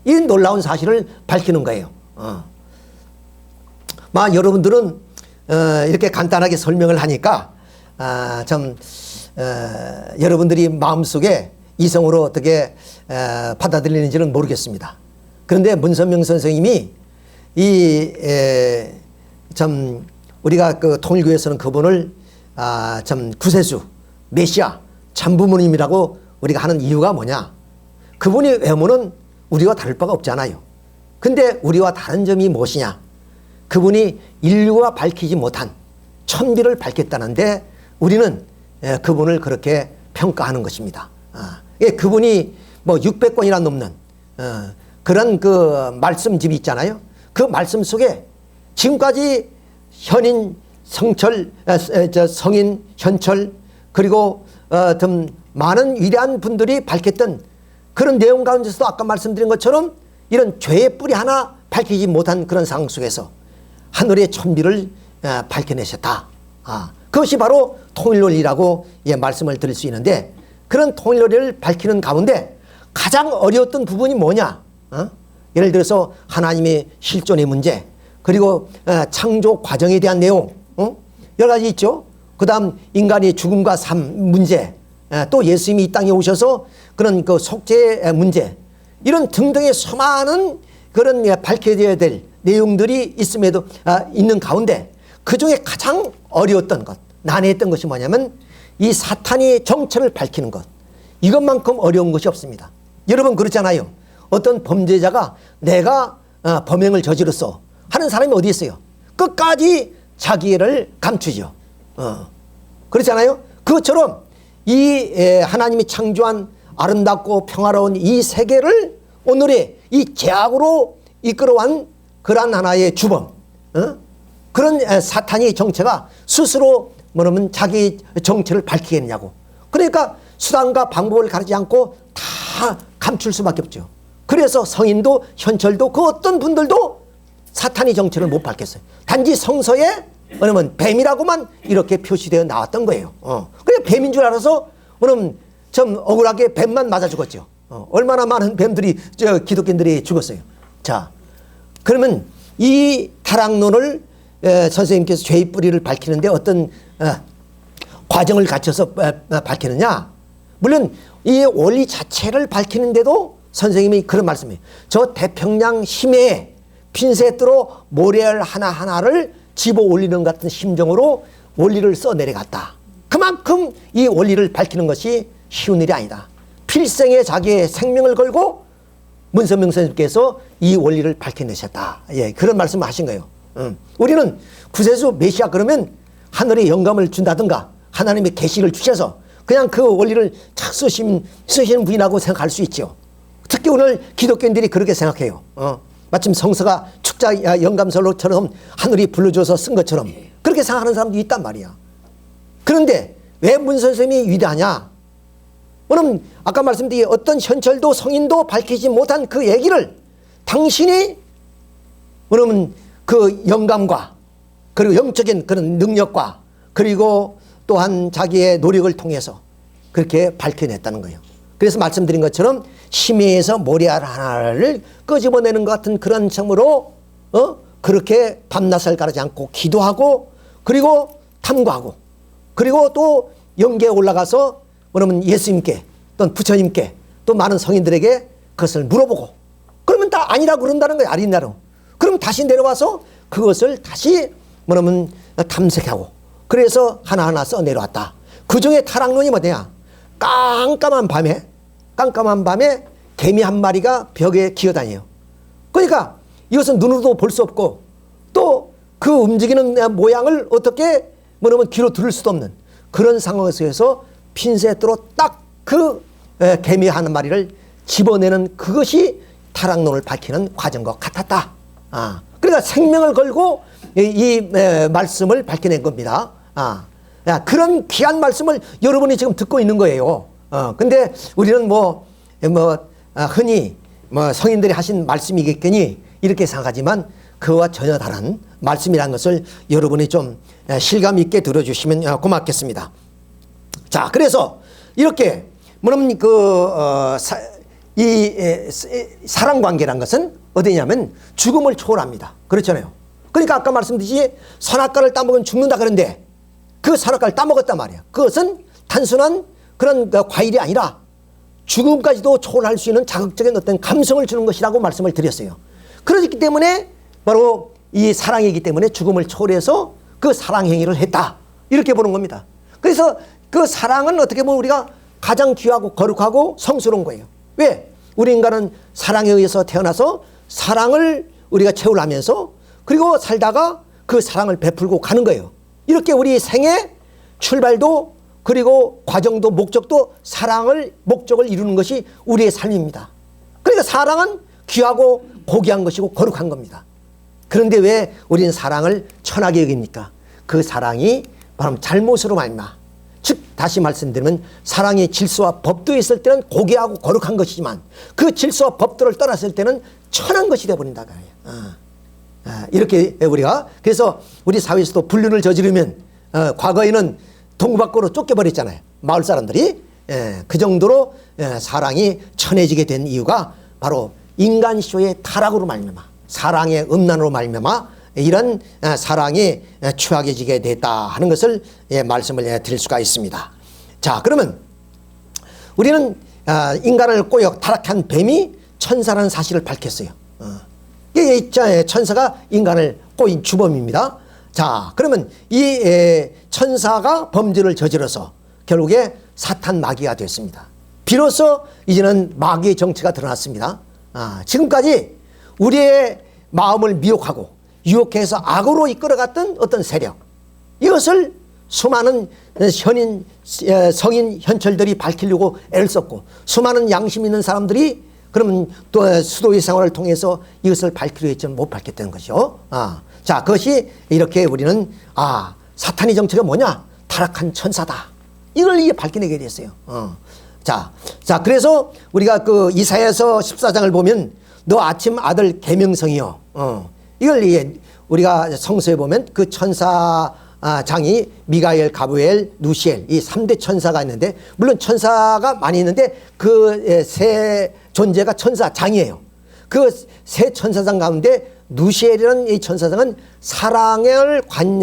이 놀라운 사실을 밝히는 거예요. 여러분들은 이렇게 간단하게 설명을 하니까 여러분들이 마음속에 이성으로 어떻게 받아들이는지는 모르겠습니다. 그런데 문선명 선생님이 우리가 그 통일교에서는 그분을 구세주, 메시아, 참부모님이라고 우리가 하는 이유가 뭐냐? 그분의 외모는 우리와 다를 바가 없잖아요. 근데 우리와 다른 점이 무엇이냐? 그분이 인류가 밝히지 못한 천비를 밝혔다는데 우리는 그분을 그렇게 평가하는 것입니다. 그분이 600권이나 넘는 그런 그 말씀집이 있잖아요. 그 말씀 속에 지금까지 현인, 성철, 성인, 현철 그리고 많은 위대한 분들이 밝혔던 그런 내용 가운데서도 아까 말씀드린 것처럼 이런 죄의 뿌리 하나 밝히지 못한 그런 상황 속에서 하늘의 천비를 밝혀내셨다. 그것이 바로 통일론이라고 말씀을 드릴 수 있는데 그런 통일론을 밝히는 가운데 가장 어려웠던 부분이 뭐냐? 예를 들어서 하나님의 실존의 문제 그리고 창조 과정에 대한 내용 여러 가지 있죠. 그 다음 인간의 죽음과 삶 문제 또 예수님이 이 땅에 오셔서 그런 그 속죄의 문제 이런 등등의 수많은 그런 밝혀져야 될 내용들이 있음에도 있는 가운데 그중에 가장 어려웠던 것 난해했던 것이 뭐냐면 이 사탄의 정체를 밝히는 것 이것만큼 어려운 것이 없습니다. 여러분 그렇잖아요. 어떤 범죄자가 내가 범행을 저질렀어 하는 사람이 어디 있어요? 끝까지 자기를 감추죠. 그렇잖아요. 그것처럼 이 하나님이 창조한 아름답고 평화로운 이 세계를 오늘의 이 죄악으로 이끌어온 그러한 하나의 주범 그런 사탄의 정체가 스스로 뭐냐면 자기 정체를 밝히겠냐고. 그러니까 수단과 방법을 가리지 않고 다 감출 수밖에 없죠. 그래서 성인도 현철도 그 어떤 분들도 사탄의 정체를 못 밝혔어요. 단지 성서에 뭐냐면 뱀이라고만 이렇게 표시되어 나왔던 거예요. 그래 뱀인 줄 알아서 그럼 좀 억울하게 뱀만 맞아 죽었죠. 얼마나 많은 뱀들이 기독교인들이 죽었어요. 자, 그러면 이 타락론을 선생님께서 죄의 뿌리를 밝히는데 어떤 과정을 갖춰서 밝히느냐? 물론 이 원리 자체를 밝히는데도 선생님이 그런 말씀이에요. 저 태평양 심해에 핀셋으로 모래알 하나하나를 집어 올리는 같은 심정으로 원리를 써내려갔다. 그만큼 이 원리를 밝히는 것이 쉬운 일이 아니다. 필생에 자기의 생명을 걸고 문선명 선생님께서 이 원리를 밝혀내셨다. 그런 말씀을 하신 거예요. 우리는 구세주 메시아 그러면 하늘의 영감을 준다든가 하나님의 계시를 주셔서 그냥 그 원리를 착 쓰시는 분이라고 생각할 수 있죠. 특히 오늘 기독교인들이 그렇게 생각해요. 마침 성서가 축자 영감설로처럼 하늘이 불러줘서 쓴 것처럼 그렇게 생각하는 사람도 있단 말이야. 그런데 왜 문선생님이 위대하냐? 그럼 아까 말씀드린 어떤 현철도 성인도 밝히지 못한 그 얘기를 당신이 그러면 그 영감과 그리고 영적인 그런 능력과 그리고 또한 자기의 노력을 통해서 그렇게 밝혀냈다는 거예요. 그래서 말씀드린 것처럼 심해에서 모래알 하나를 끄집어내는 것 같은 그런 점으로 그렇게 밤낮을 가르지 않고 기도하고 그리고 탐구하고 그리고 또 영계에 올라가서 그러면 예수님께 또는 부처님께 또 많은 성인들에게 그것을 물어보고 그러면 다 아니라고 그런다는 거예요. 아니라고. 그럼 다시 내려와서 그것을 다시 그러면 탐색하고 그래서 하나하나 써 내려왔다. 그 중에 타락론이 뭐냐? 깜깜한 밤에 개미 한 마리가 벽에 기어다녀요. 그러니까 이것은 눈으로도 볼 수 없고 또 그 움직이는 모양을 어떻게 뭐냐면 귀로 들을 수도 없는 그런 상황에서 핀셋으로 딱 그 개미 한 마리를 집어내는 그것이 타락론을 밝히는 과정과 같았다. 그러니까 생명을 걸고 이 말씀을 밝혀낸 겁니다. 그런 귀한 말씀을 여러분이 지금 듣고 있는 거예요. 근데 우리는 흔히 성인들이 하신 말씀이겠거니 이렇게 생각하지만 그와 전혀 다른 말씀이라는 것을 여러분이 좀 실감 있게 들어주시면 고맙겠습니다. 자, 그래서 이렇게 뭐냐면 사랑 관계란 것은 어디냐면 죽음을 초월합니다. 그렇잖아요. 그러니까 아까 말씀드렸듯이 선악과를 따먹으면 죽는다 그런데 그 선악과를 따먹었단 말이에요. 그것은 단순한 그런 과일이 아니라 죽음까지도 초월할 수 있는 자극적인 어떤 감성을 주는 것이라고 말씀을 드렸어요. 그렇기 때문에 바로 이 사랑이기 때문에 죽음을 초월해서 그 사랑 행위를 했다. 이렇게 보는 겁니다. 그래서 그 사랑은 어떻게 보면 우리가 가장 귀하고 거룩하고 성스러운 거예요. 왜? 우리 인간은 사랑에 의해서 태어나서 사랑을 우리가 채우려면서 그리고 살다가 그 사랑을 베풀고 가는 거예요. 이렇게 우리 생애 출발도 그리고 과정도 목적도 사랑을 목적을 이루는 것이 우리의 삶입니다. 그러니까 사랑은 귀하고 고귀한 것이고 거룩한 겁니다. 그런데 왜 우리는 사랑을 천하게 여깁니까? 그 사랑이 바로 잘못으로 말미암아 즉 다시 말씀드리면 사랑의 질서와 법도에 있을 때는 고귀하고 거룩한 것이지만 그 질서와 법도를 떠났을 때는 천한 것이 되어버린다. 이렇게 우리가 그래서 우리 사회에서도 불륜을 저지르면 과거에는 동구 밖으로 쫓겨버렸잖아요. 마을 사람들이. 그 정도로 사랑이 천해지게 된 이유가 바로 인간쇼의 타락으로 말미암아 사랑의 음란으로 말미암아 이런 사랑이 추악해지게 됐다 하는 것을 말씀을 드릴 수가 있습니다. 자, 그러면 우리는 인간을 꼬여 타락한 뱀이 천사라는 사실을 밝혔어요. 천사가 인간을 꼬인 주범입니다. 자, 그러면 이 천사가 범죄를 저질러서 결국에 사탄 마귀가 됐습니다. 비로소 이제는 마귀의 정체가 드러났습니다. 지금까지 우리의 마음을 미혹하고 유혹해서 악으로 이끌어갔던 어떤 세력, 이것을 수많은 성인 현철들이 밝히려고 애를 썼고 수많은 양심 있는 사람들이 그러면 또 수도의 생활을 통해서 이것을 밝히려 했지만 못 밝혔다는 것이죠. 자, 그것이 이렇게 우리는 사탄의 정체가 뭐냐? 타락한 천사다. 이걸 이게 밝혀내게 됐어요. 자, 그래서 우리가 그 이사야서 14장을 보면 너 아침 아들 계명성이요. 이걸 우리가 성서에 보면 그 천사장이 미가엘, 가브리엘, 누시엘 이 3대 천사가 있는데 물론 천사가 많이 있는데 그 세 존재가 천사장이에요. 그 세 천사장 가운데 누시엘이라는 이 천사장은 사랑을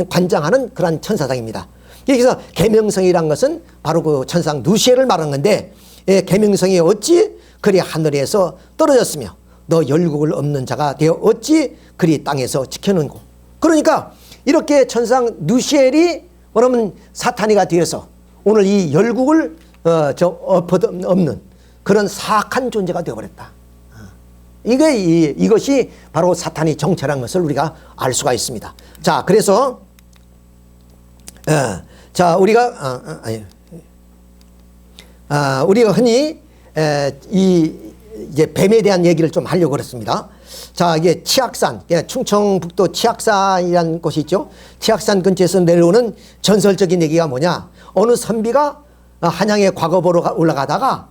관장하는 그런 천사장입니다. 여기서 계명성이란 것은 바로 그 천사장 누시엘을 말하는 건데 계명성이 어찌 그리 하늘에서 떨어졌으며 너 열국을 없는 자가 되어 어찌 그리 땅에서 지켜는고. 그러니까 이렇게 천상 누시엘이 그러면 사탄이가 되어서 오늘 이 열국을 없는 그런 사악한 존재가 되어버렸다. 이것이 바로 사탄의 정체라는 것을 우리가 알 수가 있습니다. 자, 그래서 자 우리가 우리가 흔히 이제 뱀에 대한 얘기를 좀 하려고 그랬습니다. 자, 이게 치악산, 충청북도 치악산이라는 곳이 있죠. 치악산 근처에서 내려오는 전설적인 얘기가 뭐냐? 어느 선비가 한양에 과거 보러 올라가다가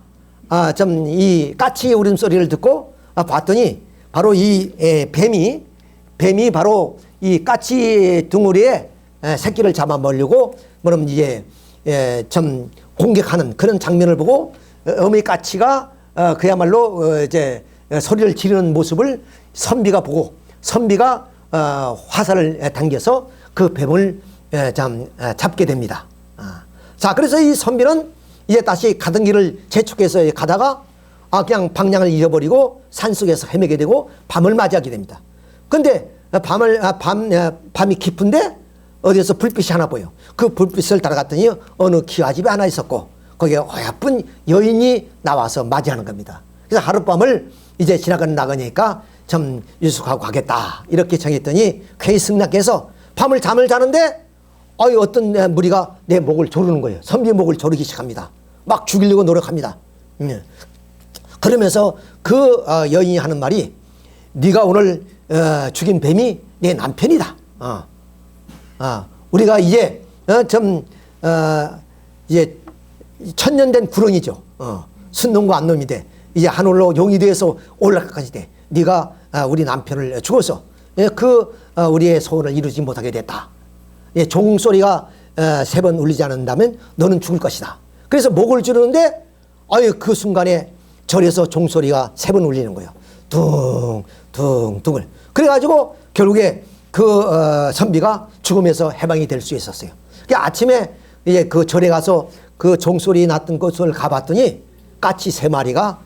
좀 이 까치 울음소리를 듣고 봤더니 바로 이 뱀이 바로 이 까치 둥우리에 새끼를 잡아먹으려고 뭐냐면 이제 좀 공격하는 그런 장면을 보고 어미 까치가 그야말로 이제 소리를 지르는 모습을 선비가 보고 선비가 화살을 당겨서 그 뱀을 잡게 됩니다. 자, 그래서 이 선비는 이제 다시 가던 길을 재촉해서 가다가 그냥 방향을 잃어버리고 산속에서 헤매게 되고 밤을 맞이하게 됩니다. 근데 밤이 깊은데 어디에서 불빛이 하나 보여. 그 불빛을 따라갔더니 어느 기와집이 하나 있었고 거기에 어여쁜 여인이 나와서 맞이하는 겁니다. 그래서 하룻밤을 이제 지나가는 나가니까 좀 유숙하고 가겠다 이렇게 정했더니 괜히 승낙해서 밤을 잠을 자는데 어떤 무리가 내 목을 조르는 거예요. 선비 목을 조르기 시작합니다. 막 죽이려고 노력합니다. 그러면서 그 여인이 하는 말이 네가 오늘 죽인 뱀이 내 남편이다. 우리가 이제 이제 천년된 구렁이죠. 순놈과 안놈이 돼. 이제 하늘로 용이 되어서 올라가까지 돼. 네가 우리 남편을 죽어서 우리의 소원을 이루지 못하게 됐다. 종소리가 3번 울리지 않는다면 너는 죽을 것이다. 그래서 목을 조르는데 그 순간에 절에서 종소리가 3번 울리는 거예요. 둥둥둥을. 그래가지고 결국에 그 선비가 죽음에서 해방이 될 수 있었어요. 아침에 이제 그 절에 가서 그 종소리 났던 곳을 가봤더니 까치 3마리가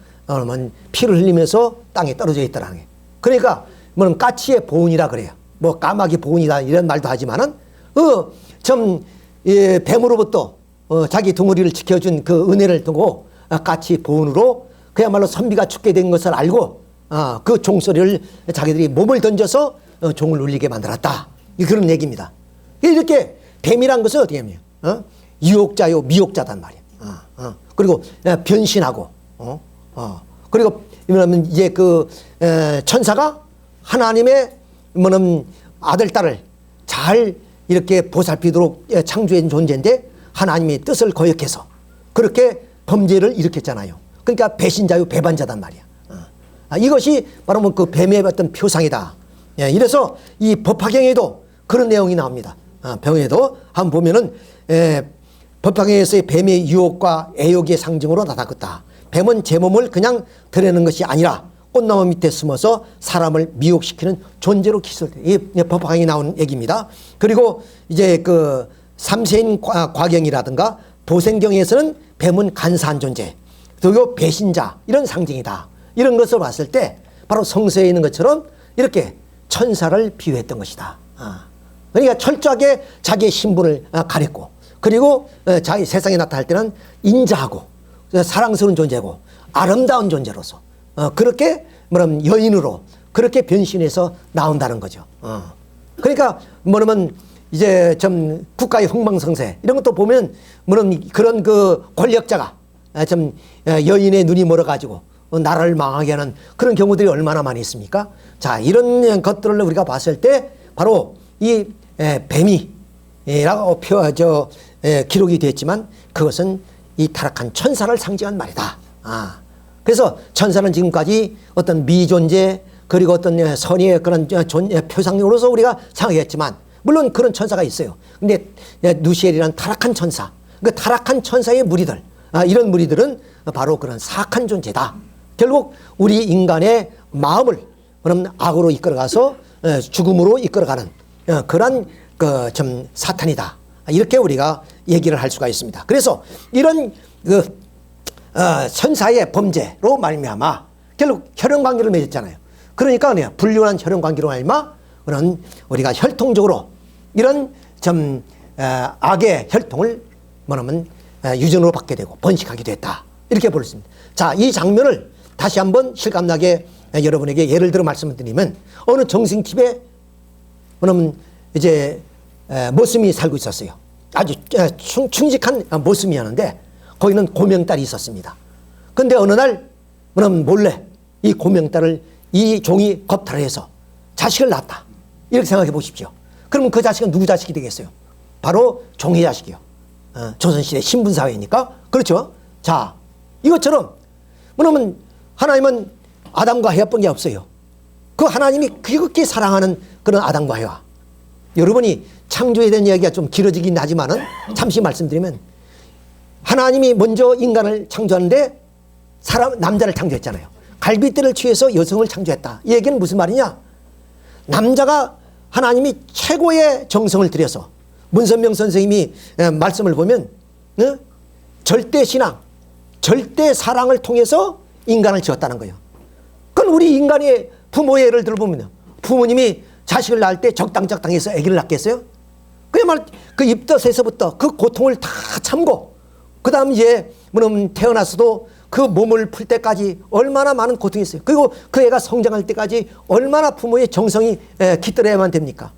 피를 흘리면서 땅에 떨어져 있더라는 거예요. 그러니까 뭐는 까치의 보은이라 그래요. 뭐 까마귀 보은이다 이런 말도 하지만은 뱀으로부터 자기 둥우리를 지켜준 그 은혜를 두고 까치 보은으로 그야말로 선비가 죽게 된 것을 알고 그 종소리를 자기들이 몸을 던져서 종을 울리게 만들었다. 그런 얘기입니다. 이렇게 뱀이란 것은 어떻게 하면 유혹자요 미혹자단 말이에요. 그리고 변신하고 그리고 이제 그 천사가 하나님의 뭐는 아들 딸을 잘 이렇게 보살피도록 창조한 존재인데 하나님의 뜻을 거역해서 그렇게 범죄를 일으켰잖아요. 그러니까 배신자요 배반자단 말이야. 이것이 바로 그 뱀의 어떤 표상이다. 이래서 이 법화경에도 그런 내용이 나옵니다. 병에도 한번 보면은 법화경에서의 뱀의 유혹과 애욕의 상징으로 나타났다. 뱀은 제 몸을 그냥 드러내는 것이 아니라 꽃나무 밑에 숨어서 사람을 미혹시키는 존재로 기술돼. 이 법화경에 나온 얘기입니다. 그리고 이제 그 삼세인 과경이라든가 보생경에서는 뱀은 간사한 존재, 그리고 배신자 이런 상징이다. 이런 것을 봤을 때 바로 성서에 있는 것처럼 이렇게 천사를 비유했던 것이다. 그러니까 철저하게 자기의 신분을 가렸고 그리고 자기 세상에 나타날 때는 인자하고 사랑스러운 존재고 아름다운 존재로서 그렇게 뭐냐면 여인으로 그렇게 변신해서 나온다는 거죠. 그러니까 뭐냐면 이제 좀 국가의 흥망성쇠 이런 것도 보면 뭐냐면 그런 그 권력자가 좀 여인의 눈이 멀어가지고 나라를 망하게 하는 그런 경우들이 얼마나 많이 있습니까? 자, 이런 것들을 우리가 봤을 때 바로 이 뱀이라고 기록이 됐지만 그것은 이 타락한 천사를 상징한 말이다. 그래서 천사는 지금까지 어떤 미존재 그리고 어떤 선의의 그런 표상으로서 우리가 생각했지만 물론 그런 천사가 있어요. 근데 누시엘이라는 타락한 천사, 그 타락한 천사의 무리들, 이런 무리들은 바로 그런 사악한 존재다. 결국 우리 인간의 마음을 그럼 악으로 이끌어가서 죽음으로 이끌어가는 그런 좀 사탄이다. 이렇게 우리가 얘기를 할 수가 있습니다. 그래서 이런 천사의 범죄로 말미암아 결국 혈연 관계를 맺었잖아요. 그러니까 불륜한 혈연 관계로 말미암아 그런 우리가 혈통적으로 이런 좀 악의 혈통을 뭐냐면 유전으로 받게 되고 번식하게 됐다. 이렇게 볼 수 있습니다. 자, 이 장면을 다시 한번 실감나게 여러분에게 예를 들어 말씀을 드리면 어느 정승집에 뭐냐면 이제 모습이 살고 있었어요. 아주 충직한 모습이었는데 거기는 고명딸이 있었습니다. 근데 어느 날 뭐냐면 몰래 이 고명딸을 이 종이 겁탈을 해서 자식을 낳았다. 이렇게 생각해 보십시오. 그러면 그 자식은 누구 자식이 되겠어요? 바로 종의 자식이요. 조선시대 신분사회니까. 그렇죠. 자, 이것처럼 뭐냐면 하나님은 아담과 해와뿐이 없어요. 그 하나님이 그렇게 사랑하는 그런 아담과 해와. 여러분이 창조에 대한 이야기가 좀 길어지긴 하지만은 잠시 말씀드리면 하나님이 먼저 인간을 창조하는데 남자를 창조했잖아요. 갈빗대를 취해서 여성을 창조했다. 이 얘기는 무슨 말이냐? 남자가 하나님이 최고의 정성을 들여서 문선명 선생님이 말씀을 보면 절대 신앙, 절대 사랑을 통해서 인간을 지었다는 거예요. 그건 우리 인간의 부모의 예를 들어보면 부모님이 자식을 낳을 때 적당해서 아기를 낳겠어요? 그야말로 그 입덧에서부터 그 고통을 다 참고 그 다음 이제 뭐냐면 태어나서도 그 몸을 풀 때까지 얼마나 많은 고통이 있어요. 그리고 그 애가 성장할 때까지 얼마나 부모의 정성이 깃들어야만 됩니까?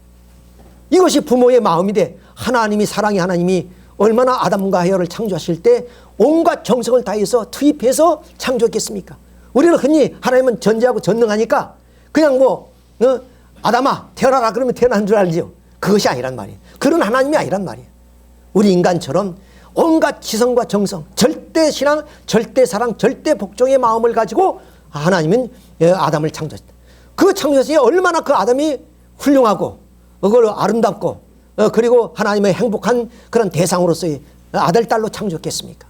이것이 부모의 마음인데 하나님이 사랑의 하나님이 얼마나 아담과 해와를 창조하실 때 온갖 정성을 다해서 투입해서 창조했겠습니까? 우리는 흔히 하나님은 전지하고 전능하니까 그냥 아담아 태어나라 그러면 태어나는 줄 알죠. 그것이 아니란 말이에요. 그런 하나님이 아니란 말이에요. 우리 인간처럼 온갖 지성과 정성, 절대 신앙, 절대 사랑, 절대 복종의 마음을 가지고 하나님은 아담을 창조했다. 그 창조에서 얼마나 그 아담이 훌륭하고 그걸 아름답고 그리고 하나님의 행복한 그런 대상으로서의 아들, 딸로 창조했겠습니까?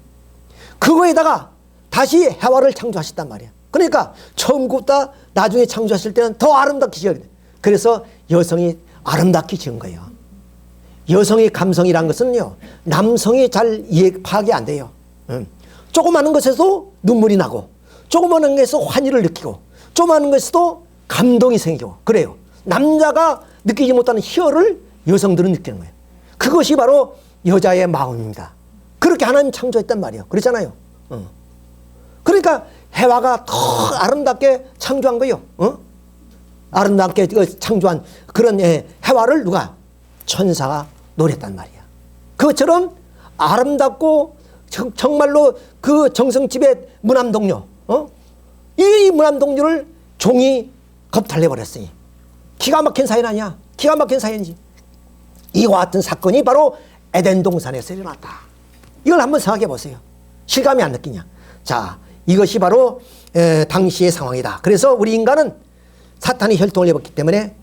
그거에다가 다시 해와를 창조하셨단 말이야. 그러니까 처음부터 나중에 창조하실 때는 더 아름답게 지어야 돼. 그래서 여성이 아름답게 지은 거예요. 여성의 감성이란 것은요, 남성이 잘 파악이 안 돼요. 조그마한 것에도 눈물이 나고, 조그마한 것에서 환희를 느끼고, 조그마한 것에도 감동이 생기고, 그래요. 남자가 느끼지 못하는 희열을 여성들은 느끼는 거예요. 그것이 바로 여자의 마음입니다. 그렇게 하나님 창조했단 말이에요. 그렇잖아요. 그러니까 해와가 더 아름답게 창조한 거예요. 아름답게 창조한 그런 해와를 누가? 천사가 노렸단 말이야. 그것처럼 아름답고 정말로 그 정성집의 무남동료, 이 무남동료를 종이 겁탈내버렸으니 기가 막힌 사연 아니야. 기가 막힌 사연이지. 이와 같은 사건이 바로 에덴 동산에서 일어났다. 이걸 한번 생각해 보세요. 실감이 안 느끼냐? 자, 이것이 바로 당시의 상황이다. 그래서 우리 인간은 사탄이 혈통을 입었기 때문에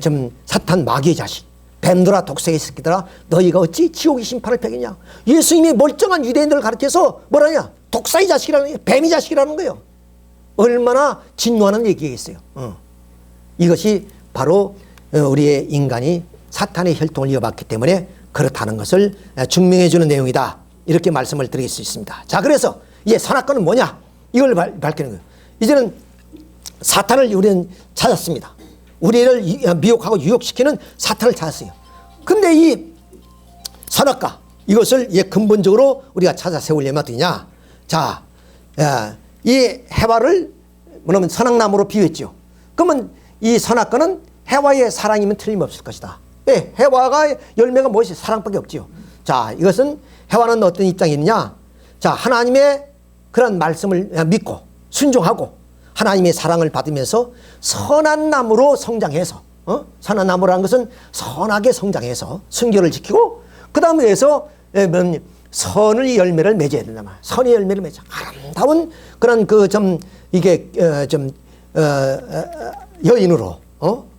좀 사탄 마귀의 자식, 뱀들아 독새의 새끼들아 너희가 어찌 지옥의 심판을 패겠냐. 예수님이 멀쩡한 유대인들을 가르쳐서 뭐라냐? 독사의 자식이라는 거예요. 뱀의 자식이라는 거예요. 얼마나 진노하는 얘기겠어요. 이것이 바로 우리의 인간이 사탄의 혈통을 이어봤기 때문에 그렇다는 것을 증명해 주는 내용이다. 이렇게 말씀을 드릴 수 있습니다. 자, 그래서 이제 선악과는 뭐냐? 이걸 밝히는 거예요. 이제는 사탄을 우리는 찾았습니다. 우리를 미혹하고 유혹시키는 사탄을 찾았어요. 근데 이 선악과 이것을 근본적으로 우리가 찾아 세우려면 어떠냐? 자, 이 해와를 뭐냐면 선악나무로 비유했죠. 그러면 이 선악과는 해와의 사랑이면 틀림없을 것이다. 예, 해와가 열매가 무엇이? 사랑밖에 없지요. 자, 이것은 해와는 어떤 입장이 있느냐? 자, 하나님의 그런 말씀을 믿고 순종하고 하나님의 사랑을 받으면서 선한 나무로 성장해서 선한 나무라는 것은 선하게 성장해서 순결을 지키고 그 다음에서 선의 열매를 맺어야 된단 말이야. 선의 열매를 맺어 아름다운 그런 이게 여인으로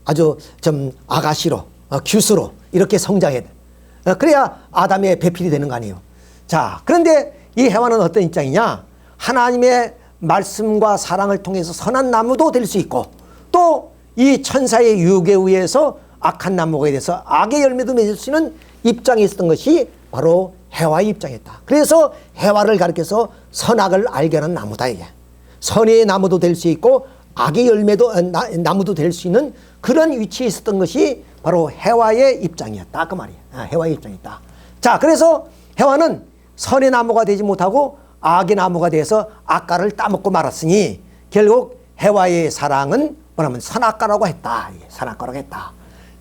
아주 좀 아가씨로 규수로 이렇게 성장해야 돼. 그래야 아담의 배필이 되는 거 아니에요. 자, 그런데 이 해와는 어떤 입장이냐? 하나님의 말씀과 사랑을 통해서 선한 나무도 될 수 있고 또 이 천사의 유혹에 의해서 악한 나무가 돼서 악의 열매도 맺을 수 있는 입장에 있었던 것이 바로 해와의 입장이었다. 그래서 해와를 가리켜서 선악을 알게 하는 나무다 이게. 선의 나무도 될 수 있고 악의 열매도 나무도 될 수 있는 그런 위치에 있었던 것이 바로 해와의 입장이었다 그 말이야. 해와의 입장이었다. 자, 그래서 해와는 선의 나무가 되지 못하고 악의 나무가 돼서 악과를 따먹고 말았으니 결국 해와의 사랑은 뭐냐면 선악과라고 했다. 선악과라고 했다.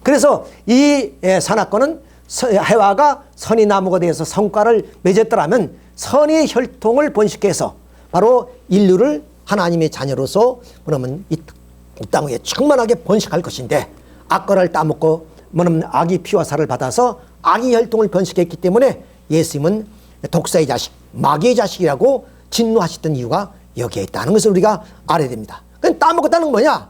그래서 이 선악과는 해와가 선의 나무가 되어서 성과를 맺었더라면 선의 혈통을 번식해서 바로 인류를 하나님의 자녀로서 그러면 이 땅 위에 충만하게 번식할 것인데, 악과를 따먹고 뭐냐면 악의 피와 살을 받아서 악의 혈통을 번식했기 때문에 예수님은 독사의 자식, 마귀의 자식이라고 진노하셨던 이유가 여기에 있다는 것을 우리가 알아야 됩니다. 그럼 따먹었다는 건 뭐냐?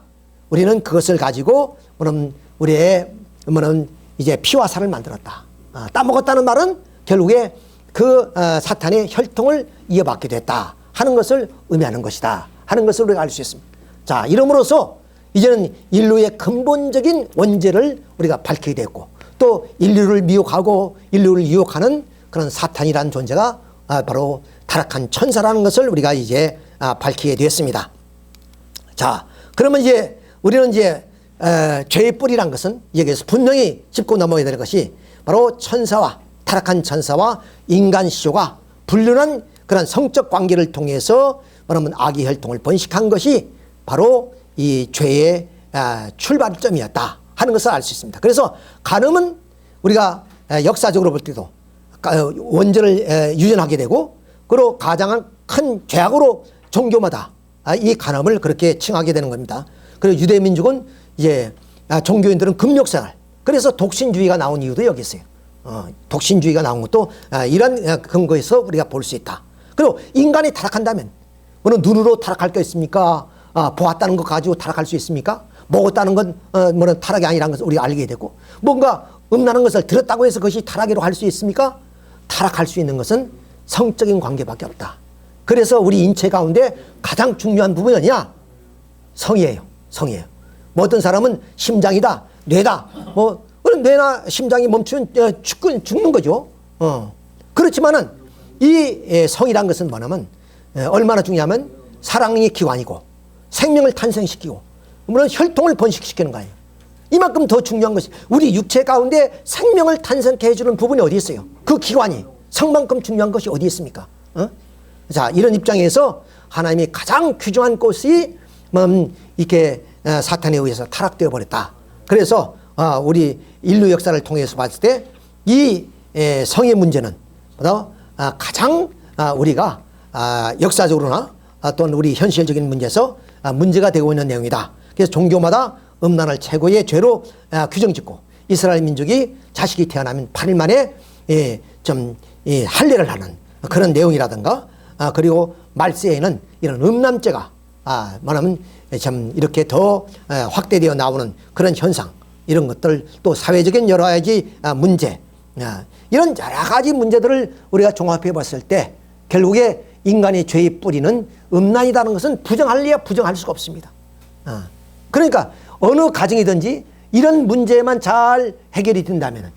우리는 그것을 가지고 뭐냐면 우리의 뭐냐면 이제 피와 살을 만들었다. 따먹었다는 말은 결국에 그 사탄의 혈통을 이어받게 됐다 하는 것을 의미하는 것이다 하는 것을 우리가 알 수 있습니다. 자, 이름으로써 이제는 인류의 근본적인 원죄를 우리가 밝히게 됐고, 또 인류를 미혹하고 인류를 유혹하는 그런 사탄이라는 존재가 바로 타락한 천사라는 것을 우리가 이제 밝히게 되었습니다. 자, 그러면 이제 우리는 이제 죄의 뿌리란 것은 여기에서 분명히 짚고 넘어야 될 것이 바로 천사와 타락한 천사와 인간 시조가 불륜한 그런 성적 관계를 통해서 말하면 악의 혈통을 번식한 것이 바로 이 죄의 출발점이었다 하는 것을 알 수 있습니다. 그래서 간음은 우리가 역사적으로 볼 때도 원죄를 유전하게 되고, 그리고 가장 큰 죄악으로 종교마다 이 간음을 그렇게 칭하게 되는 겁니다. 그리고 유대민족은 이제 종교인들은 금욕생활, 그래서 독신주의가 나온 이유도 여기 있어요. 독신주의가 나온 것도 이런 근거에서 우리가 볼 수 있다. 그리고 인간이 타락한다면 뭐는 눈으로 타락할 게 있습니까? 보았다는 것 가지고 타락할 수 있습니까? 먹었다는 건 뭐는 타락이 아니라는 것을 우리가 알게 되고, 뭔가 음란한 것을 들었다고 해서 그것이 타락이라고 할 수 있습니까? 타락할 수 있는 것은 성적인 관계밖에 없다. 그래서 우리 인체 가운데 가장 중요한 부분이 뭐냐? 성이에요. 성이에요. 뭐 어떤 사람은 심장이다, 뇌다, 뭐 뇌나 심장이 멈추면 죽는 거죠. 그렇지만은 이 성이란 것은 뭐냐면 얼마나 중요하면 사랑의 기관이고 생명을 탄생시키고 물론 혈통을 번식시키는 거예요. 이만큼 더 중요한 것이 우리 육체 가운데 생명을 탄생케 해주는 부분이 어디 있어요? 그 기관이 성만큼 중요한 것이 어디 있습니까? 자, 이런 입장에서 하나님이 가장 귀중한 것이 이렇게 사탄에 의해서 타락되어 버렸다. 그래서 우리 인류 역사를 통해서 봤을 때 이 성의 문제는 가장 우리가 역사적으로나 또는 우리 현실적인 문제에서 문제가 되고 있는 내용이다. 그래서 종교마다 음란을 최고의 죄로 규정짓고, 이스라엘 민족이 자식이 태어나면 8일 만에 좀 할례를 하는 그런 내용이라든가, 그리고 말세에는 이런 음란죄가 말하면 참 이렇게 더 확대되어 나오는 그런 현상, 이런 것들, 또 사회적인 여러 가지 문제, 이런 여러 가지 문제들을 우리가 종합해 봤을 때 결국에 인간의 죄의 뿌리는 음란이라는 것은 부정할래야 부정할 수가 없습니다. 그러니까 어느 가정이든지 이런 문제만 잘 해결이 된다면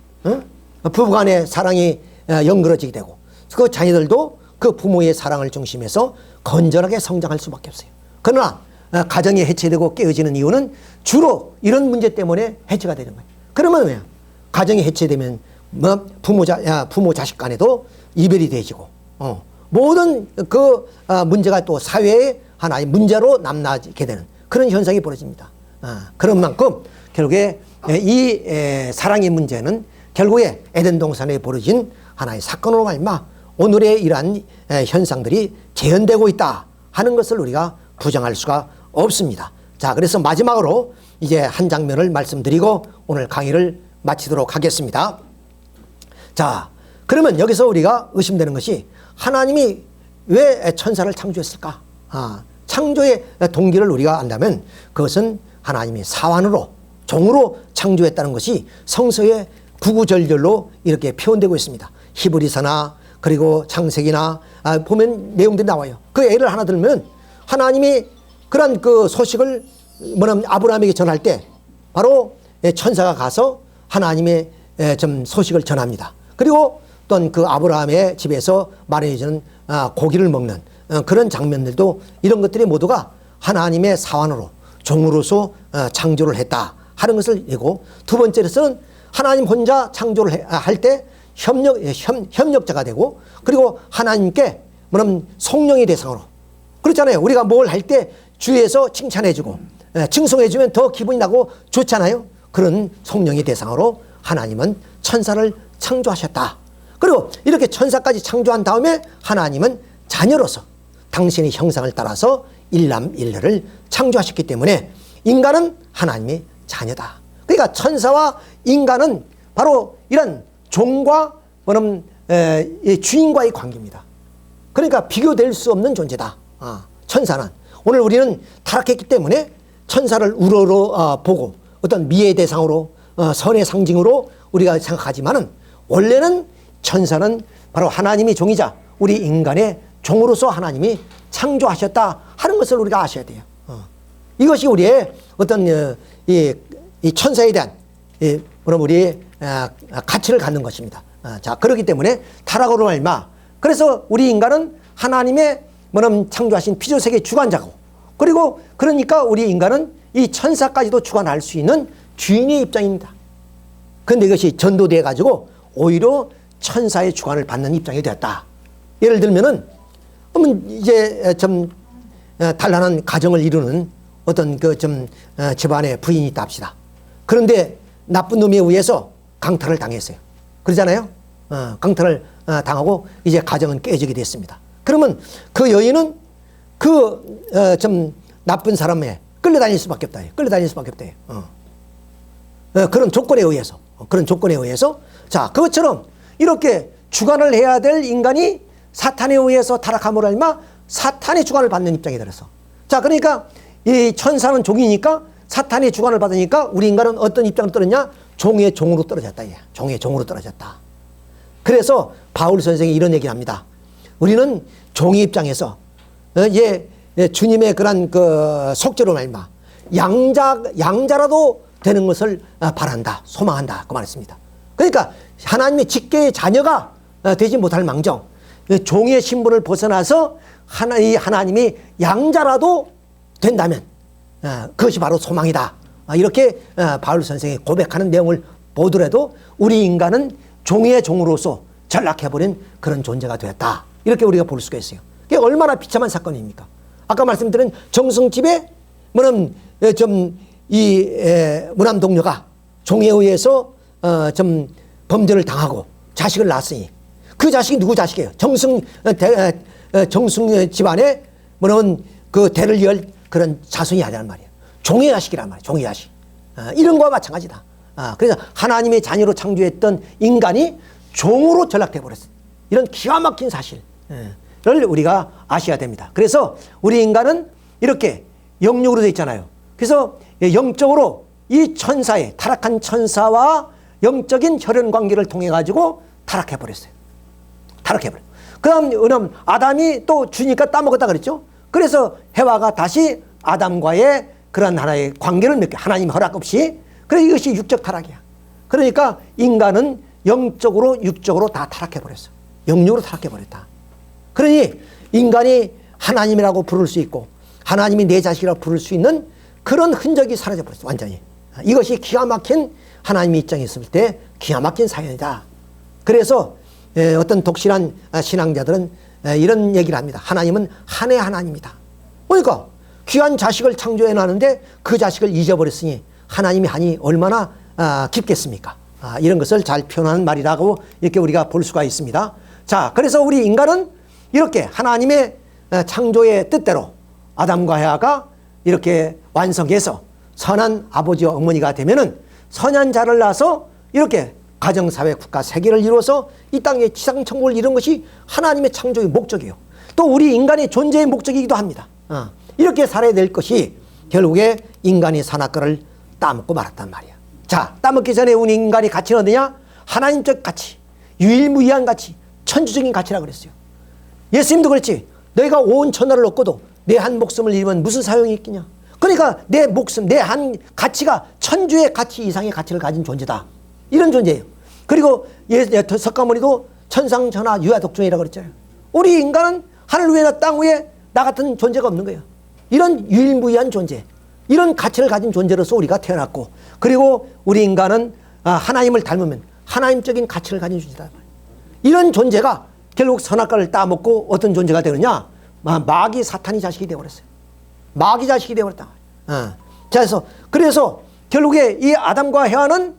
부부간의 사랑이 연그러지게 되고, 그 자녀들도 그 부모의 사랑을 중심해서 건전하게 성장할 수밖에 없어요. 그러나 가정이 해체되고 깨어지는 이유는 주로 이런 문제 때문에 해체가 되는 거예요. 그러면 왜? 가정이 해체되면 부모 자식 간에도 이별이 되지고, 모든 그 문제가 또 사회의 하나의 문제로 남나게 되는 그런 현상이 벌어집니다. 그런 만큼 결국에 이 사랑의 문제는 결국에 에덴 동산에 벌어진 하나의 사건으로 말미암아 오늘의 이러한 현상들이 재현되고 있다 하는 것을 우리가 부정할 수가 없습니다. 자, 그래서 마지막으로 이제 한 장면을 말씀드리고 오늘 강의를 마치도록 하겠습니다. 자, 그러면 여기서 우리가 의심되는 것이 하나님이 왜 천사를 창조했을까? 창조의 동기를 우리가 안다면 그것은 하나님이 사환으로, 종으로 창조했다는 것이 성서의 구구절절로 이렇게 표현되고 있습니다. 히브리서나 그리고 창세기나 보면 내용들이 나와요. 그 예를 하나 들면 하나님이 그런 그 소식을 뭐냐면 아브라함에게 전할 때 바로 천사가 가서 하나님의 좀 소식을 전합니다. 그리고 또한 그 아브라함의 집에서 마련해주는 고기를 먹는 그런 장면들도, 이런 것들이 모두가 하나님의 사환으로, 종으로서 창조를 했다 하는 것을 얘기고, 두 번째로서는 하나님 혼자 창조를 할 때 협력자가 되고, 그리고 하나님께 뭐냐면 성령의 대상으로, 그렇잖아요. 우리가 뭘 할 때 주위에서 칭찬해주고 칭송해주면 더 기분이 나고 좋잖아요. 그런 성령의 대상으로 하나님은 천사를 창조하셨다. 그리고 이렇게 천사까지 창조한 다음에 하나님은 자녀로서 당신의 형상을 따라서 일남일녀를 창조하셨기 때문에 인간은 하나님의 자녀다. 그러니까 천사와 인간은 바로 이런 종과 주인과의 관계입니다. 그러니까 비교될 수 없는 존재다. 천사는 오늘 우리는 타락했기 때문에 천사를 우러러 보고 어떤 미의 대상으로 선의 상징으로 우리가 생각하지만은 원래는 천사는 바로 하나님의 종이자 우리 인간의 종으로서 하나님이 창조하셨다 하는 것을 우리가 아셔야 돼요. 이것이 우리의 어떤 이 천사에 대한 우리의 가치를 갖는 것입니다. 자, 그렇기 때문에 타락으로 말미암아 그래서 우리 인간은 하나님의 창조하신 피조세계 주관자고, 그리고 그러니까 우리 인간은 이 천사까지도 주관할 수 있는 주인의 입장입니다. 그런데 이것이 전도돼 가지고 오히려 천사의 주관을 받는 입장이 되었다. 예를 들면은 이제 좀 단란한 가정을 이루는 어떤 집안의 부인이 있다 합시다. 그런데 나쁜 놈에 의해서 강탈을 당했어요. 그러잖아요. 강탈을 당하고 이제 가정은 깨지게 됐습니다. 그러면 그 여인은 좀 나쁜 사람에 끌려다닐 수밖에 없다. 끌려다닐 수밖에 없다. 그런 조건에 의해서. 자, 그것처럼 이렇게 주관을 해야 될 인간이 사탄에 의해서 타락함으로 말미암아 사탄의 주관을 받는 입장이 되어서. 자, 그러니까 이 천사는 종이니까 사탄의 주관을 받으니까 우리 인간은 어떤 입장으로 떨어졌냐? 종의 종으로 떨어졌다. 종의 종으로 떨어졌다. 그래서 바울 선생이 이런 얘기를 합니다. 우리는 종의 입장에서 주님의 그런 속죄로 말미암아 양자라도 되는 것을 바란다, 소망한다, 그 말했습니다. 그러니까 하나님의 직계의 자녀가 되지 못할 망정 종의 신분을 벗어나서 하나님이 양자라도 된다면 그것이 바로 소망이다. 이렇게 바울 선생이 고백하는 내용을 보더라도 우리 인간은 종의 종으로서 전락해버린 그런 존재가 되었다. 이렇게 우리가 볼 수가 있어요. 그게 얼마나 비참한 사건입니까? 아까 말씀드린 정승집에 무남 동료가 종에 의해서 범죄를 당하고 자식을 낳았으니 그 자식이 누구 자식이에요? 정승 집안에 그 대를 이을 그런 자손이 아니란 말이에요. 종의 자식이란 말이에요. 종의 자식. 이런 거와 마찬가지다. 그래서 하나님의 자녀로 창조했던 인간이 종으로 전락돼 버렸어요. 이런 기가 막힌 사실을 우리가 아셔야 됩니다. 그래서 우리 인간은 이렇게 영육으로 되어 있잖아요. 그래서 영적으로 이 천사의 타락한 천사와 영적인 혈연 관계를 통해 가지고 타락해 버렸어요. 타락해버려. 그다음 아담이 또 주니까 따먹었다 그랬죠. 그래서 해와가 다시 아담과의 그런 하나의 관계를 맺게, 하나님 허락 없이. 그래서 이것이 육적 타락이야. 그러니까 인간은 영적으로 육적으로 다 타락해버렸어. 영육으로 타락해버렸다. 그러니 인간이 하나님이라고 부를 수 있고 하나님이 내 자식이라고 부를 수 있는 그런 흔적이 사라져버렸어. 완전히. 이것이 기가 막힌 하나님의 입장에 있을 때 기가 막힌 사연이다. 그래서 어떤 독실한 신앙자들은 이런 얘기를 합니다. 하나님은 한의 하나님이다. 그러니까 귀한 자식을 창조해 놨는데 그 자식을 잊어버렸으니 하나님의 한이 얼마나 깊겠습니까? 이런 것을 잘 표현하는 말이라고 이렇게 우리가 볼 수가 있습니다. 자, 그래서 우리 인간은 이렇게 하나님의 창조의 뜻대로 아담과 해와가 이렇게 완성해서 선한 아버지와 어머니가 되면은 선한 자를 낳아서 이렇게 가정사회, 국가, 세계를 이루어서 이 땅에 지상천국을 이룬 것이 하나님의 창조의 목적이에요. 또 우리 인간의 존재의 목적이기도 합니다. 이렇게 살아야 될 것이 결국에 인간이 산악과를 따먹고 말았단 말이야. 자, 따먹기 전에 우리 인간이 가치는 어디냐? 하나님적 가치, 유일무이한 가치, 천주적인 가치라고 그랬어요. 예수님도 그랬지. 너희가 온 천하를 얻고도 내 한 목숨을 잃으면 무슨 사용이 있겠냐? 그러니까 내 목숨, 내 한 가치가 천주의 가치 이상의 가치를 가진 존재다. 이런 존재예요. 그리고 석가모니도 천상천하 유아독존이라고 그랬잖아요. 우리 인간은 하늘 위에나 땅 위에 나 같은 존재가 없는 거예요. 이런 유일무이한 존재, 이런 가치를 가진 존재로서 우리가 태어났고, 그리고 우리 인간은 하나님을 닮으면 하나님적인 가치를 가진 존재다. 이런 존재가 결국 선악과를 따먹고 어떤 존재가 되느냐? 마귀 사탄이 자식이 되어버렸어요. 마귀 자식이 되어버렸다. 그래서 결국에 이 아담과 해와는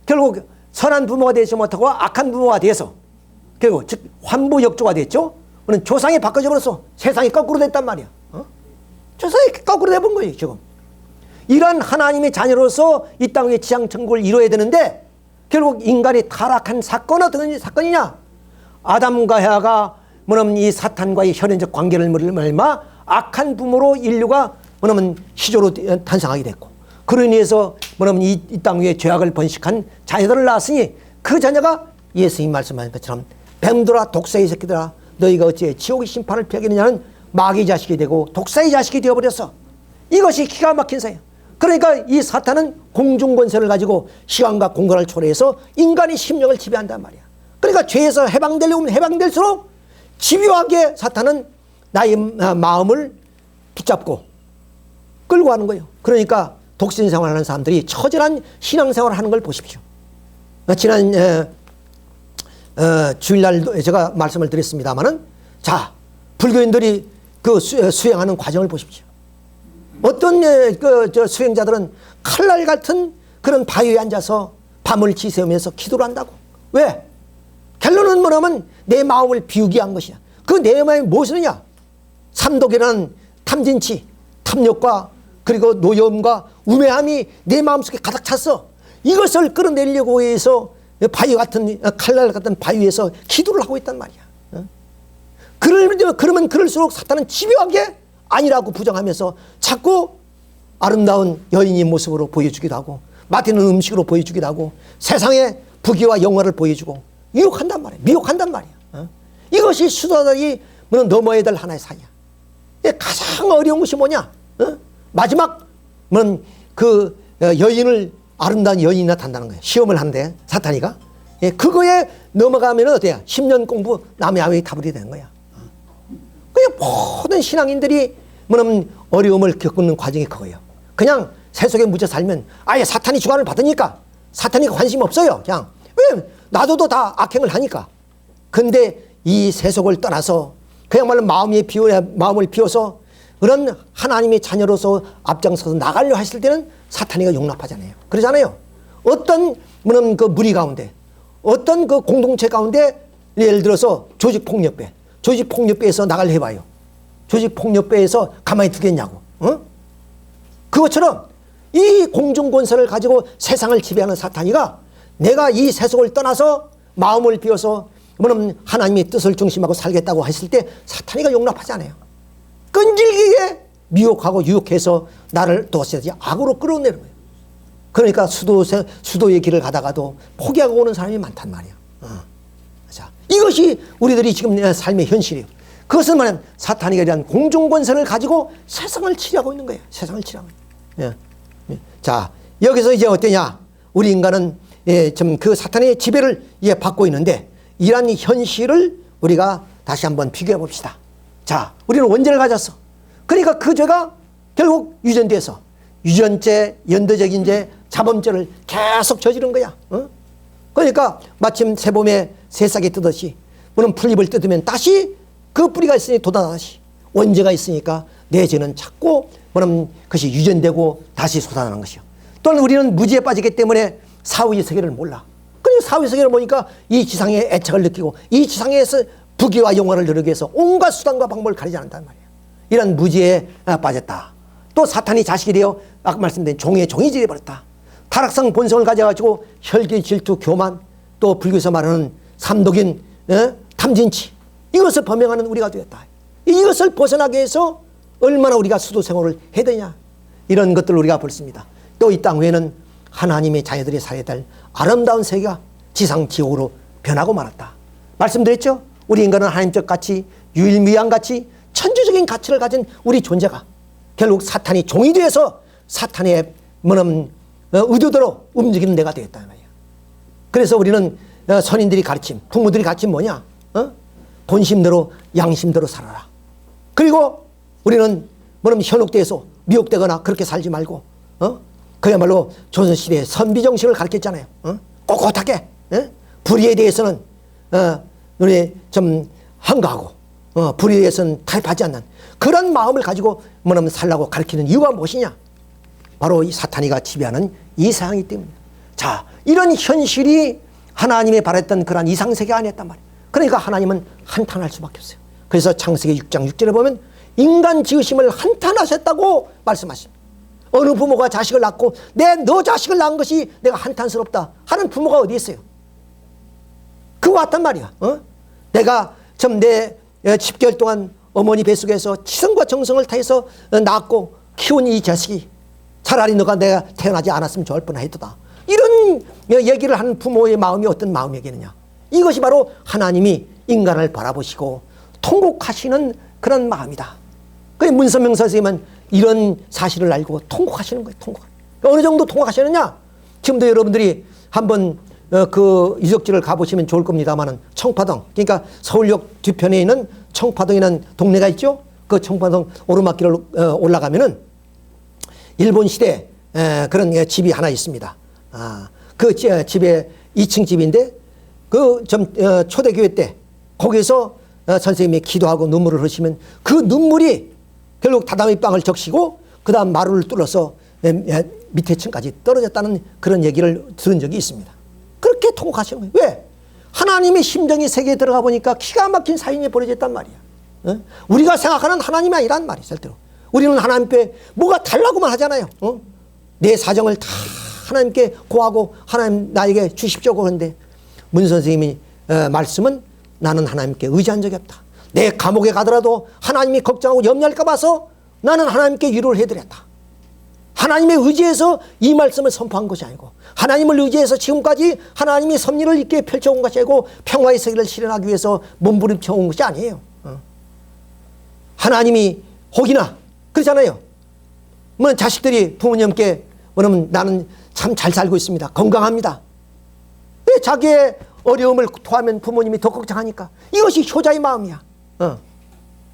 결국 선한 부모가 되지 못하고 악한 부모가 돼서 결국 즉 환부역조가 됐죠. 우리는 조상이 바꿔져 버렸어. 세상이 거꾸로 됐단 말이야. 조상이 거꾸로 돼본 거예요 지금. 이런 하나님의 자녀로서 이 땅 위에 지상천국을 이루어야 되는데 결국 인간이 타락한 사건은 어떤 사건이냐? 아담과 헤아가 뭐냐면 이 사탄과의 혈연적 관계를 말마 악한 부모로 인류가 뭐냐면 시조로 탄생하게 됐고, 그로 인해서 뭐냐면 이 땅 위에 죄악을 번식한 자녀들을 낳았으니 그 자녀가 예수님 말씀하신 것처럼 뱀들아 독사의 새끼들아 너희가 어찌 지옥의 심판을 피하겠느냐는 마귀 자식이 되고 독사의 자식이 되어버렸어. 이것이 기가 막힌 사예요. 그러니까 이 사탄은 공중권세를 가지고 시간과 공간을 초래해서 인간의 심령을 지배한단 말이야. 그러니까 죄에서 해방되려면 해방될수록 집요하게 사탄은 나의 마음을 붙잡고 끌고 가는 거예요. 그러니까 독신 생활하는 사람들이 처절한 신앙생활을 하는 걸 보십시오. 지난 주일날 제가 말씀을 드렸습니다마는 자, 불교인들이 그 수행하는 과정을 보십시오. 어떤 수행자들은 칼날 같은 그런 바위에 앉아서 밤을 지새우면서 기도를 한다고. 왜? 결론은 뭐냐면 내 마음을 비우기 위한 것이야. 그 내 마음이 무엇이냐? 삼독이라는 탐진치, 탐욕과 그리고 노여움과 우매함이 내 마음속에 가득 찼어. 이것을 끌어내려고 해서 바위 같은 칼날 같은 바위에서 기도를 하고 있단 말이야. 그러면 그럴수록 사탄은 집요하게 아니라고 부정하면서 자꾸 아름다운 여인의 모습으로 보여주기도 하고 맛있는 음식으로 보여주기도 하고 세상의 부귀와 영화를 보여주고 유혹한단 말이야. 미혹한단 말이야. 이것이 수도자들이 넘어야 될 하나의 사이야. 가장 어려운 것이 뭐냐? 마지막 그 여인을 아름다운 여인이 나타난다는 거예요. 시험을 하는데 사탄이가 그거에 넘어가면 어때요? 10년 공부 남의 아웨이 타불이 되는 거야. 모든 신앙인들이 뭐냐면 어려움을 겪는 과정이 그거예요. 그냥 세속에 묻혀 살면 아예 사탄이 주관을 받으니까 사탄이 관심 없어요. 그냥 왜 나도 다 악행을 하니까. 근데 이 세속을 떠나서 그야말로 마음을 비워서 그런 하나님의 자녀로서 앞장서서 나가려 하실 때는 사탄이가 용납하잖아요. 그러잖아요. 어떤 뭐냐면 그 무리 가운데 어떤 그 공동체 가운데 예를 들어서 조직폭력배에서 나가려 해봐요. 조직폭력배에서 가만히 두겠냐고. 그것처럼 이 공중권세를 가지고 세상을 지배하는 사탄이가 내가 이 세속을 떠나서 마음을 비워서 뭐냐면 하나님의 뜻을 중심하고 살겠다고 했을 때 사탄이가 용납하지 않아요. 끈질기게 미혹하고 유혹해서 나를 도시지 악으로 끌어내는 거예요. 그러니까 수도의 길을 가다가도 포기하고 오는 사람이 많단 말이야. 자, 이것이 우리들이 지금 삶의 현실이에요. 그것은 뭐냐면 사탄이가 이런 공중권세를 가지고 세상을 치려고 있는 거예요. 세상을 치려고. 자, 여기서 이제 어떠냐? 우리 인간은 좀 그 사탄의 지배를 받고 있는데 이러한 현실을 우리가 다시 한번 비교해 봅시다. 자, 우리는 원죄를 가졌어. 그러니까 그 죄가 결국 유전돼서 유전죄, 연도적인 죄, 자범죄를 계속 저지른 거야. 그러니까 마침 새봄에 새싹이 뜨듯이 물론 풀잎을 뜯으면 다시 그 뿌리가 있으니 돋아나시 원죄가 있으니까 내 죄는 자꾸 뭐냐면 그것이 유전되고 다시 솟아나는 것이요. 또는 우리는 무지에 빠지기 때문에 사후의 세계를 몰라. 그리고 사후의 세계를 보니까 이 지상의 애착을 느끼고 이 지상에서 부귀와 영화를 누리기 위해서 온갖 수단과 방법을 가리지 않는단 말이에요. 이런 무지에 빠졌다. 또 사탄이 자식이 되어 아까 말씀드린 종의 종이 되어버렸다. 타락성 본성을 가져가지고 혈기, 질투, 교만, 또 불교에서 말하는 삼독인 탐진치, 이것을 범행하는 우리가 되었다. 이것을 벗어나기 위해서 얼마나 우리가 수도 생활을 해야 되냐, 이런 것들을 우리가 볼습니다. 또 이 땅 위에는 하나님의 자녀들이 살아야 될 아름다운 세계가 지상 지옥으로 변하고 말았다. 말씀드렸죠? 우리 인간은 하나님적 가치, 유일무이한 가치, 천주적인 가치를 가진 우리 존재가 결국 사탄이 종이 되어서 사탄의 의도대로 움직이는 데가 되었다 말이야. 그래서 우리는 선인들이 가르침, 부모들이 가르침 뭐냐? 본심대로 양심대로 살아라. 그리고 우리는 현혹돼서 미혹되거나 그렇게 살지 말고 그야말로 조선시대의 선비정신을 가르쳤잖아요. 꼿꼿하게 불의에 대해서는 우리 좀 한가하고 불의에 대해서는 타협하지 않는 그런 마음을 가지고 살라고 가르치는 이유가 무엇이냐? 바로 이 사탄이가 지배하는 이 세상이기 때문입니다. 자, 이런 현실이 하나님이 바랬던 그러한 이상세계가 아니었단 말이에요. 그러니까 하나님은 한탄할 수밖에 없어요. 그래서 창세기 6장 6절에 보면 인간 지으심을 한탄하셨다고 말씀하십니다. 어느 부모가 자식을 낳고 너 자식을 낳은 것이 내가 한탄스럽다 하는 부모가 어디 있어요? 그거 같단 말이야. 내가 좀 내 10개월 동안 어머니 뱃속에서 치성과 정성을 다해서 낳고 키운 이 자식이 차라리 너가 내가 태어나지 않았으면 좋을 뻔했다. 이런 얘기를 하는 부모의 마음이 어떤 마음이겠느냐. 이것이 바로 하나님이 인간을 바라보시고 통곡하시는 그런 마음이다. 그래서 문선명 선생님은 이런 사실을 알고 통곡하시는 거예요. 통곡. 어느 정도 통곡하시느냐. 지금도 여러분들이 한번 그 유적지를 가보시면 좋을 겁니다만은 청파동, 그러니까 서울역 뒤편에 있는 청파동이라는 동네가 있죠. 그 청파동 오르막길을 올라가면은 일본 시대 그런 집이 하나 있습니다. 그 집에 2층 집인데 그 좀 초대교회 때 거기서 선생님이 기도하고 눈물을 흘리시면 그 눈물이 결국 다다미 빵을 적시고 그 다음 마루를 뚫어서 밑에 층까지 떨어졌다는 그런 얘기를 들은 적이 있습니다. 그렇게 통곡하시는 거예요. 왜? 하나님의 심정이 세계에 들어가 보니까 기가 막힌 사연이 벌어졌단 말이야. 우리가 생각하는 하나님이 아니란 말이야. 절대로. 우리는 하나님께 뭐가 달라고만 하잖아요. 내 사정을 다 하나님께 고하고 하나님 나에게 주십시오 하는데 문 선생님이 말씀은 나는 하나님께 의지한 적이 없다. 내 감옥에 가더라도 하나님이 걱정하고 염려할까 봐서 나는 하나님께 위로를 해드렸다. 하나님의 의지에서 이 말씀을 선포한 것이 아니고 하나님을 의지해서 지금까지 하나님이 섭리를 있게 펼쳐온 것이 아니고 평화의 세계를 실현하기 위해서 몸부림쳐온 것이 아니에요. 하나님이 혹이나 그렇잖아요. 뭐 자식들이 부모님께 그러면 나는 참 잘 살고 있습니다. 건강합니다. 왜 자기의 어려움을 토하면 부모님이 더 걱정하니까 이것이 효자의 마음이야.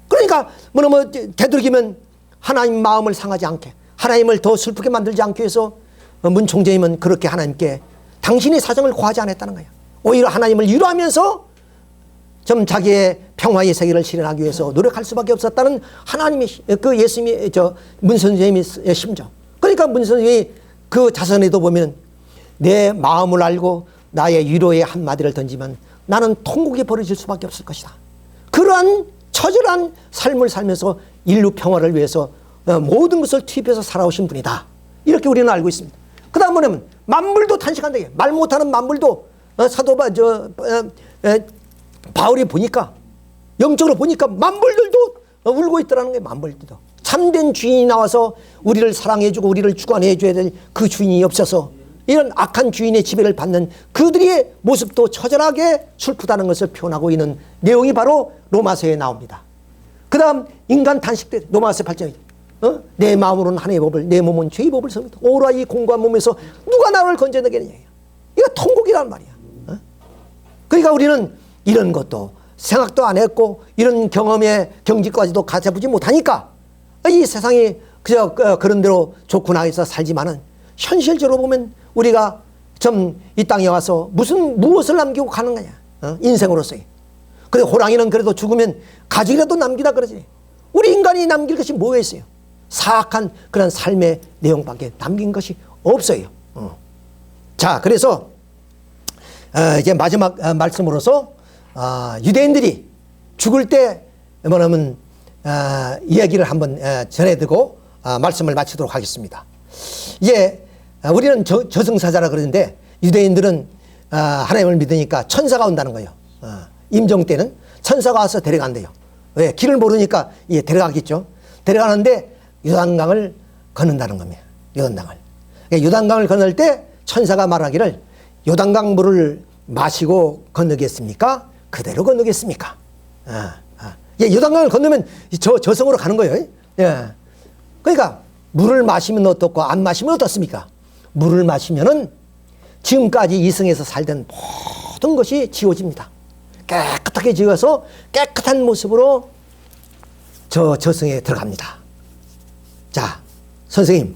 그러니까 뭐 되도록이면 하나님 마음을 상하지 않게 하나님을 더 슬프게 만들지 않기 위해서 문 총재님은 그렇게 하나님께 당신의 사정을 고하지 않았다는 거야. 오히려 하나님을 위로하면서 좀 자기의 평화의 세계를 실현하기 위해서 노력할 수밖에 없었다는 하나님의 그 예수님이 문 선생님의 심정. 그러니까 문 선생님이 그 자선에도 보면 내 마음을 알고 나의 위로의 한마디를 던지면 나는 통곡이 벌어질 수밖에 없을 것이다. 그러한 처절한 삶을 살면서 인류 평화를 위해서 모든 것을 투입해서 살아오신 분이다. 이렇게 우리는 알고 있습니다. 그 다음 뭐냐면 만물도 탄식한다. 말 못하는 만물도 사도 바울이 보니까 영적으로 보니까 만물들도 울고 있더라는 거예요. 만물들도. 참된 주인이 나와서 우리를 사랑해주고 우리를 주관해줘야 될 그 주인이 없어서 이런 악한 주인의 지배를 받는 그들의 모습도 처절하게 슬프다는 것을 표현하고 있는 내용이 바로 로마서에 나옵니다. 그 다음 인간 탄식 때 로마서 8장이죠. 내 마음으로는 하나님의 법을 내 몸은 죄의 법을 섬긴다. 오라 이 공고한 몸에서 누가 나를 건져내겠느냐. 이거 통곡이란 말이야. 그러니까 우리는 이런 것도 생각도 안 했고 이런 경험의 경지까지도 가져보지 못하니까 이 세상이 그저 그런 대로 좋구나 해서 살지만은 현실적으로 보면 우리가 좀 이 땅에 와서 무엇을 남기고 가는 거냐. 인생으로서의. 그래 호랑이는 그래도 죽으면 가죽이라도 남기다 그러지. 우리 인간이 남길 것이 뭐가 있어요? 사악한 그런 삶의 내용밖에 남긴 것이 없어요. 자, 그래서 이제 마지막 말씀으로서 유대인들이 죽을 때 뭐냐면 이야기를 한번 전해드리고 말씀을 마치도록 하겠습니다. 이제 우리는 저승사자라 그러는데 유대인들은 하나님을 믿으니까 천사가 온다는 거예요. 임종 때는 천사가 와서 데려간대요. 왜? 길을 모르니까 데려가겠죠. 데려가는데 요단강을 건넌다는 겁니다. 요단강을. 요단강을 건널 때 천사가 말하기를 요단강 물을 마시고 건너겠습니까? 그대로 건너겠습니까? 요단강을 건너면 저승으로 가는 거예요. 예. 그러니까 물을 마시면 어떻고 안 마시면 어떻습니까? 물을 마시면은 지금까지 이승에서 살던 모든 것이 지워집니다. 깨끗하게 지워서 깨끗한 모습으로 저승에 들어갑니다. 자, 선생님,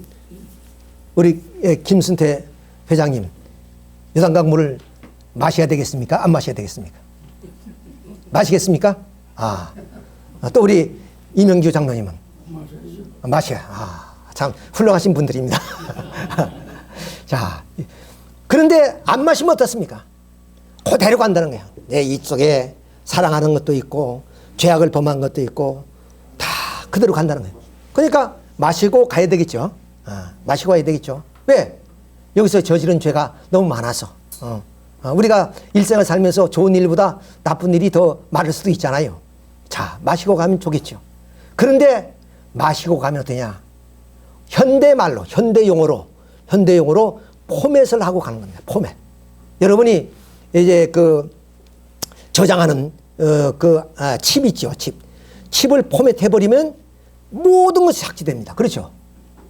우리 김순태 회장님, 요단강 물을 마셔야 되겠습니까? 안 마셔야 되겠습니까? 마시겠습니까? 또 우리 이명규 장로님은 마셔야. 참 훌륭하신 분들입니다. 자, 그런데 안 마시면 어떻습니까? 그대로 간다는 거야. 내 이쪽에 사랑하는 것도 있고 죄악을 범한 것도 있고 다 그대로 간다는 거예요. 그러니까 마시고 가야 되겠죠. 마시고 가야 되겠죠. 왜? 여기서 저지른 죄가 너무 많아서. 우리가 일생을 살면서 좋은 일보다 나쁜 일이 더 많을 수도 있잖아요. 자, 마시고 가면 좋겠죠. 그런데 마시고 가면 어떠냐? 현대말로, 현대용어로 포맷을 하고 가는 겁니다. 포맷. 여러분이 이제 그 저장하는 칩 있죠. 칩을 포맷해버리면 모든 것이 삭제됩니다. 그렇죠.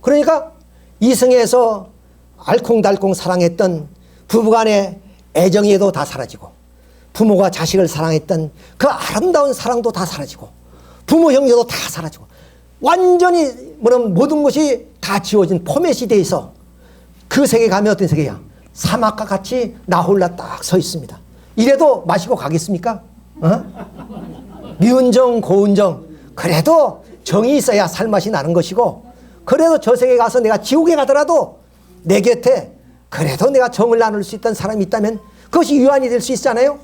그러니까 이승에서 알콩달콩 사랑했던 부부간의 애정에도 다 사라지고, 부모가 자식을 사랑했던 그 아름다운 사랑도 다 사라지고, 부모 형제도 다 사라지고, 완전히 모든 것이 다 지워진 포맷이 돼 있어. 그 세계 가면 어떤 세계야? 사막과 같이 나 홀라 딱 서 있습니다. 이래도 마시고 가겠습니까? 미운정 고운정, 그래도 정이 있어야 살맛이 나는 것이고, 그래도 저 세계 가서 내가 지옥에 가더라도 내 곁에 그래도 내가 정을 나눌 수 있던 사람이 있다면 그것이 유한이 될 수 있잖아요.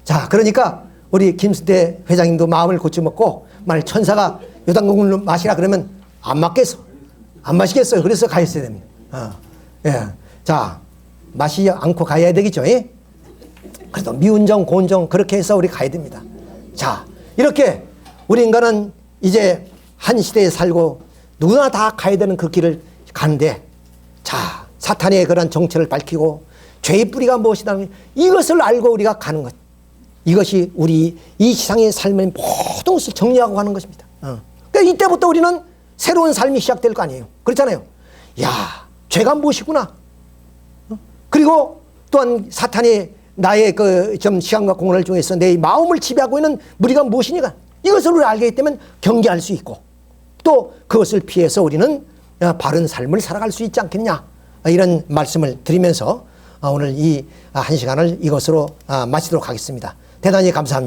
자, 그러니까 우리 김수태 회장님도 마음을 고쳐먹고, 만약 천사가 요단강물로 마시라 그러면 안 맞겠어. 안 마시겠어요. 그래서 가 있어야 됩니다. 예. 자, 마시지 않고 가야 되겠죠. 예? 그래도 미운정 고운정 그렇게 해서 우리 가야 됩니다. 자, 이렇게 우리 인간은 이제 한 시대에 살고 누구나 다 가야 되는 그 길을 가는데, 자, 사탄의 그런 정체를 밝히고 죄의 뿌리가 무엇이다, 이것을 알고 우리가 가는 것, 이것이 우리 이 세상의 삶의 모든 것을 정리하고 가는 것입니다. 그러니까 이때부터 우리는 새로운 삶이 시작될 거 아니에요. 그렇잖아요. 야, 죄가 무엇이구나. 그리고 또한 사탄이 나의 그 좀 시간과 공간을 중에서 내 마음을 지배하고 있는 무리가 무엇이니까, 이것을 우리가 알게 되면 경계할 수 있고, 또 그것을 피해서 우리는 바른 삶을 살아갈 수 있지 않겠냐, 이런 말씀을 드리면서 오늘 이 한 시간을 이것으로 마치도록 하겠습니다. 대단히 감사합니다.